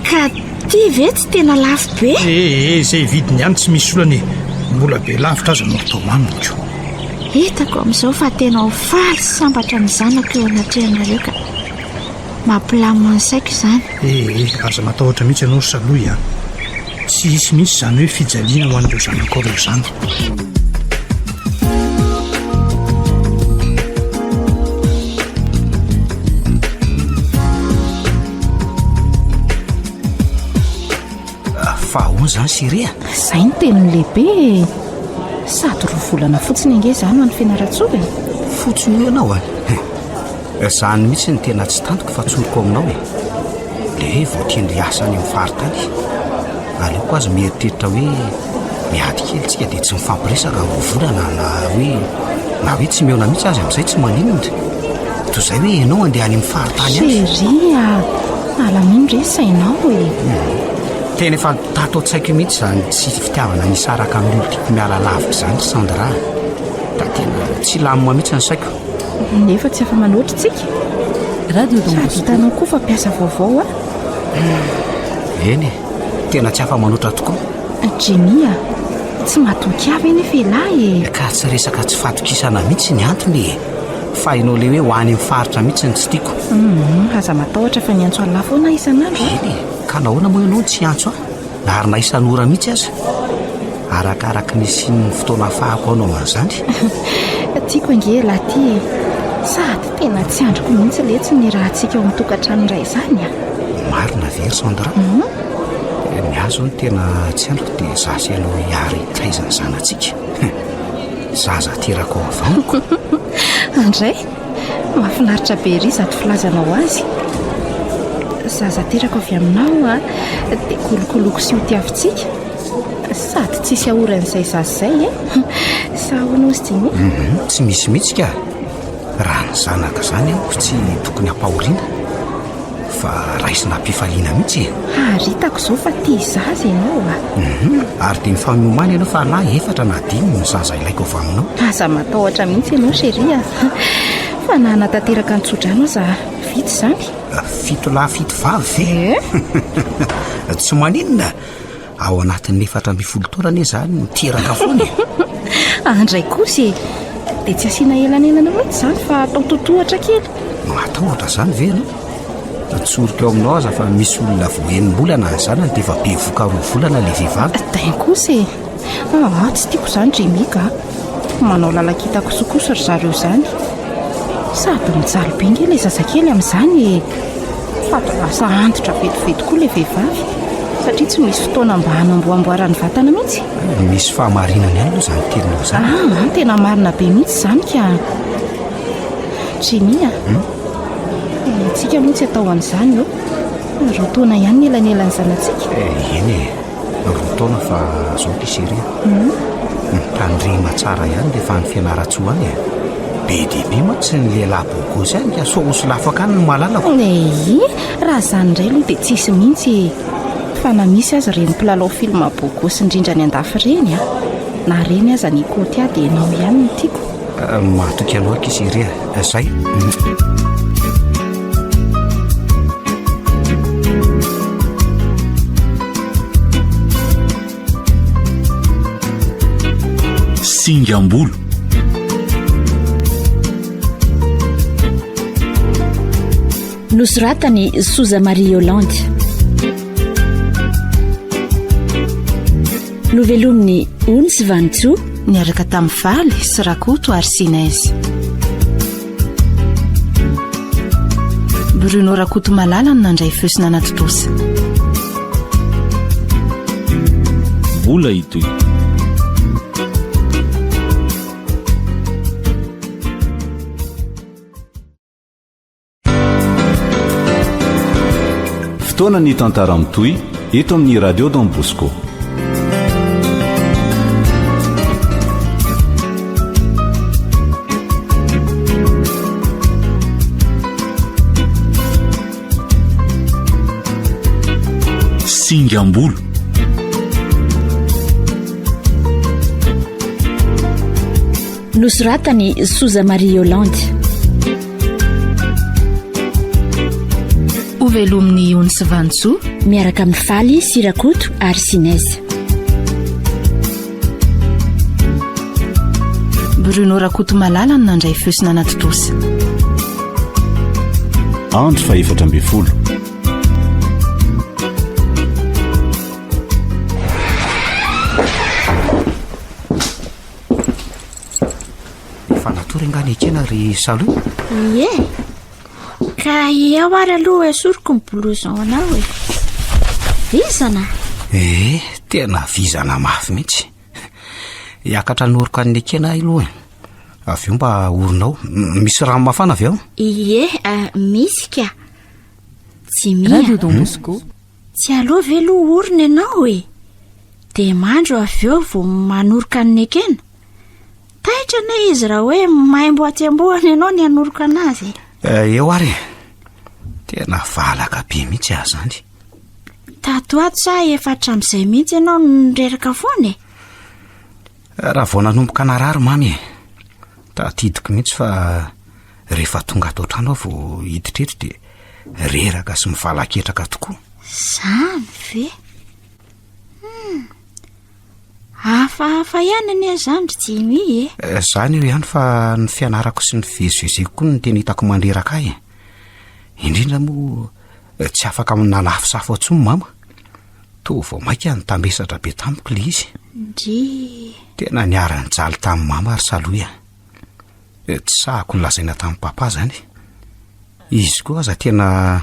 Ka ty ve tsy tena lafo be? Izay vidiny ihany tsy misy olany mbola be lavitra aza no atao mamiko. Hitako amin'izao fa tena ho faly sambatra ny zanako eo anatrehanareo ka mampilamina ny saiko izany. Aza matahotra mihitsy ianao Saloia. Tsy hisy mihitsy izany hoe fijaliana ho an'ireo zanako ireo izany. Fa ahoana izany Siria? Izay ny teniny lehibe sady roa volana fotsiny ange izany ho an'ny fianaratsova Fotsiny io ianao izany mihitsy ny tena tsy tantiko fa tsoroko aminao le voatian'ilay asa any amin'ny faritany. Aleo koa aza mieritreritra hoe miady kelytsika dia tsy mifampiresaka vovolana na hoe tsy meona mihitsy azy amin'izay tsy maninona toy izay hoe ianao andeha any amin'ny faritany Chérie, alamino re sainao e. tena efa tato an-tsaiko mihitsy izany tsy fitiavana nisaraka amin'ny olo tiako miala lavitra izany Sandra, da tena tsy lamina mihitsy ny saiko. Nefa tsy afa-manoatra tsika sady hitanao koa fa piasa vaovao eny tena tsy afa-manoatra tokoa. Jimmy, tsy matoky avy eny felahy ka tsy resaka tsy fatokisana mihitsy ny antony fa inao le hoe ho any amin'ny faritra mihitsy ny tsy tiako. Aza matahotra fa niantso alla foana isan'andro. Eny ka nahoana moa ianao tsy antso ary na isan'ora mihitsy aza arakaraka ny sin'ny fotoana ahafahako anao an'izany. Tiako ange laty sady tena tsy androko mihitsy le tsy ny raha antsika ao amin'ny-tokantrano iray izany marina very Sandra. Ny azo ny tena tsy androko dia zasy ianao hiary taizany zanantsika. Zaza terako avaniko. Andray mahafinaritra be ry zato filazanao azy. Zaza terako avy aminao dia kolokoloko sy ho tiavintsika sady tsisy ahoran'izay zazay sa ahoana sy Jimmy? Tsy misy mihitsy ka raha ny zanaka izany tsy tokony hampahoriana fa raisina ampifaliana mihitsy. Ary hitako izao fa tia zaza ianao ary dia mifamiomana ianao fa lahy efatra na dimy ny zaza ilaiko avy aminao. Aza matahotra mihitsy ianao Chérie, fa nanatanteraka ny tsodrano aza vity izany. Fito lahy fito vavy ve? Tsy maninona ao anatin'ny 4 taona izany niteraka foana. Andray kosa dia tsy asiana elanelana mihitsy izany fa atao totohatra kely. Matahotra izany ve ianao? Tsorika eo aminao aza fa misy olona voenimbolana ny zanany dia efa be voka-roa volana ilay vehivavy. Dain kosa tsy tiako izany Jimmy ka manao lalakita kosokoso ry zareo izany sady mijaly be nge ilay zazakely amin'izany fa lasa antitra vetivety koa ilay vehivavy satria tsy misy fotoana mba hanamboamboarany vatana mihitsy. Misy fahamarinany ihany aloha izany teninao izany. Tena marina be mihitsy izany ka Jimmy tsika moa tsy atao an'izany roa taona ihany ny elanelan'ny zanantsika. Eny roa taona fa zao Chérie tandrema tsara ihany rehefa ny fianaratsoa any be dia be mantsy ny lehilahy boko izany ka soosy lafaka any no mahalalako. Raha izany indray aloha dia tsisy mihitsy fa na misy azy reny mpilalao film boko sy indrindra ny andafy reny na reny aza ny koty dia ianao ihany ny tiako. Mahatoky aloha Chérie izay. Singambolo nosoratany Soza Marie Yolande, novelominy Ons Vantso, niaraka tamin'ny Valy sy Rakoto Arsinez. Bruno Rakoto Malala no nandray feosina anaty tosa. vola itoy. Fotoana ny tantara mitoy eto amin'ny radio Don Bosco. Singambolo nosoratany Soza Marie Yolande, velominy Ons Vantso miaraka amin'ny Valy sy Rakoto Arsinez. Bruno Rakoto Malala no nandray feosina anaty tosa. Andro fa 14. Efa natory ngany ekena ry Salo. Ka ao ary aloha esoroko ny blouson anao vizana. Tena vizana mafy mihitsy. Iakatra noriko any ekena aloha. Avy eo mba orinao. Misy rano mafana avy ao? Misy ka. Tsy Radio Don Bosco. Tsy aloha ve aloha orina ianao dia mandro avy eo vo manoroka ny ekena. Taitra na izy raha hoe maimbo aty-ambohany ianao ny hanoroka anazy. Eo ary tena valaka be mihitsy ahy zany. Tato ato sa efatra amin'izay mihitsy ianao nireraka foana e? Raha vao nanomboka narary mamy tatidiko mihitsy fa rehefa tonga ato trano aho vo hiditretra dia reraka sy mivalaketraka tokoa. Zany ve? Hafahafa ihany anie zany ry Jimy e. Zany eo ihany fa ny fianarako sy ny fivezivezeko koa ny tena hitako mandreraka ahy. Indrindra moa tsy afaka amina lafisafo atsony mama. To vao maika ny tambesatra be tamiko le izy. Ndry tena niara-ny jaly tamin'ny mama ary saloia. Tsy sahako ny lazaina tamin'ny papa zany. Izy koa aza tena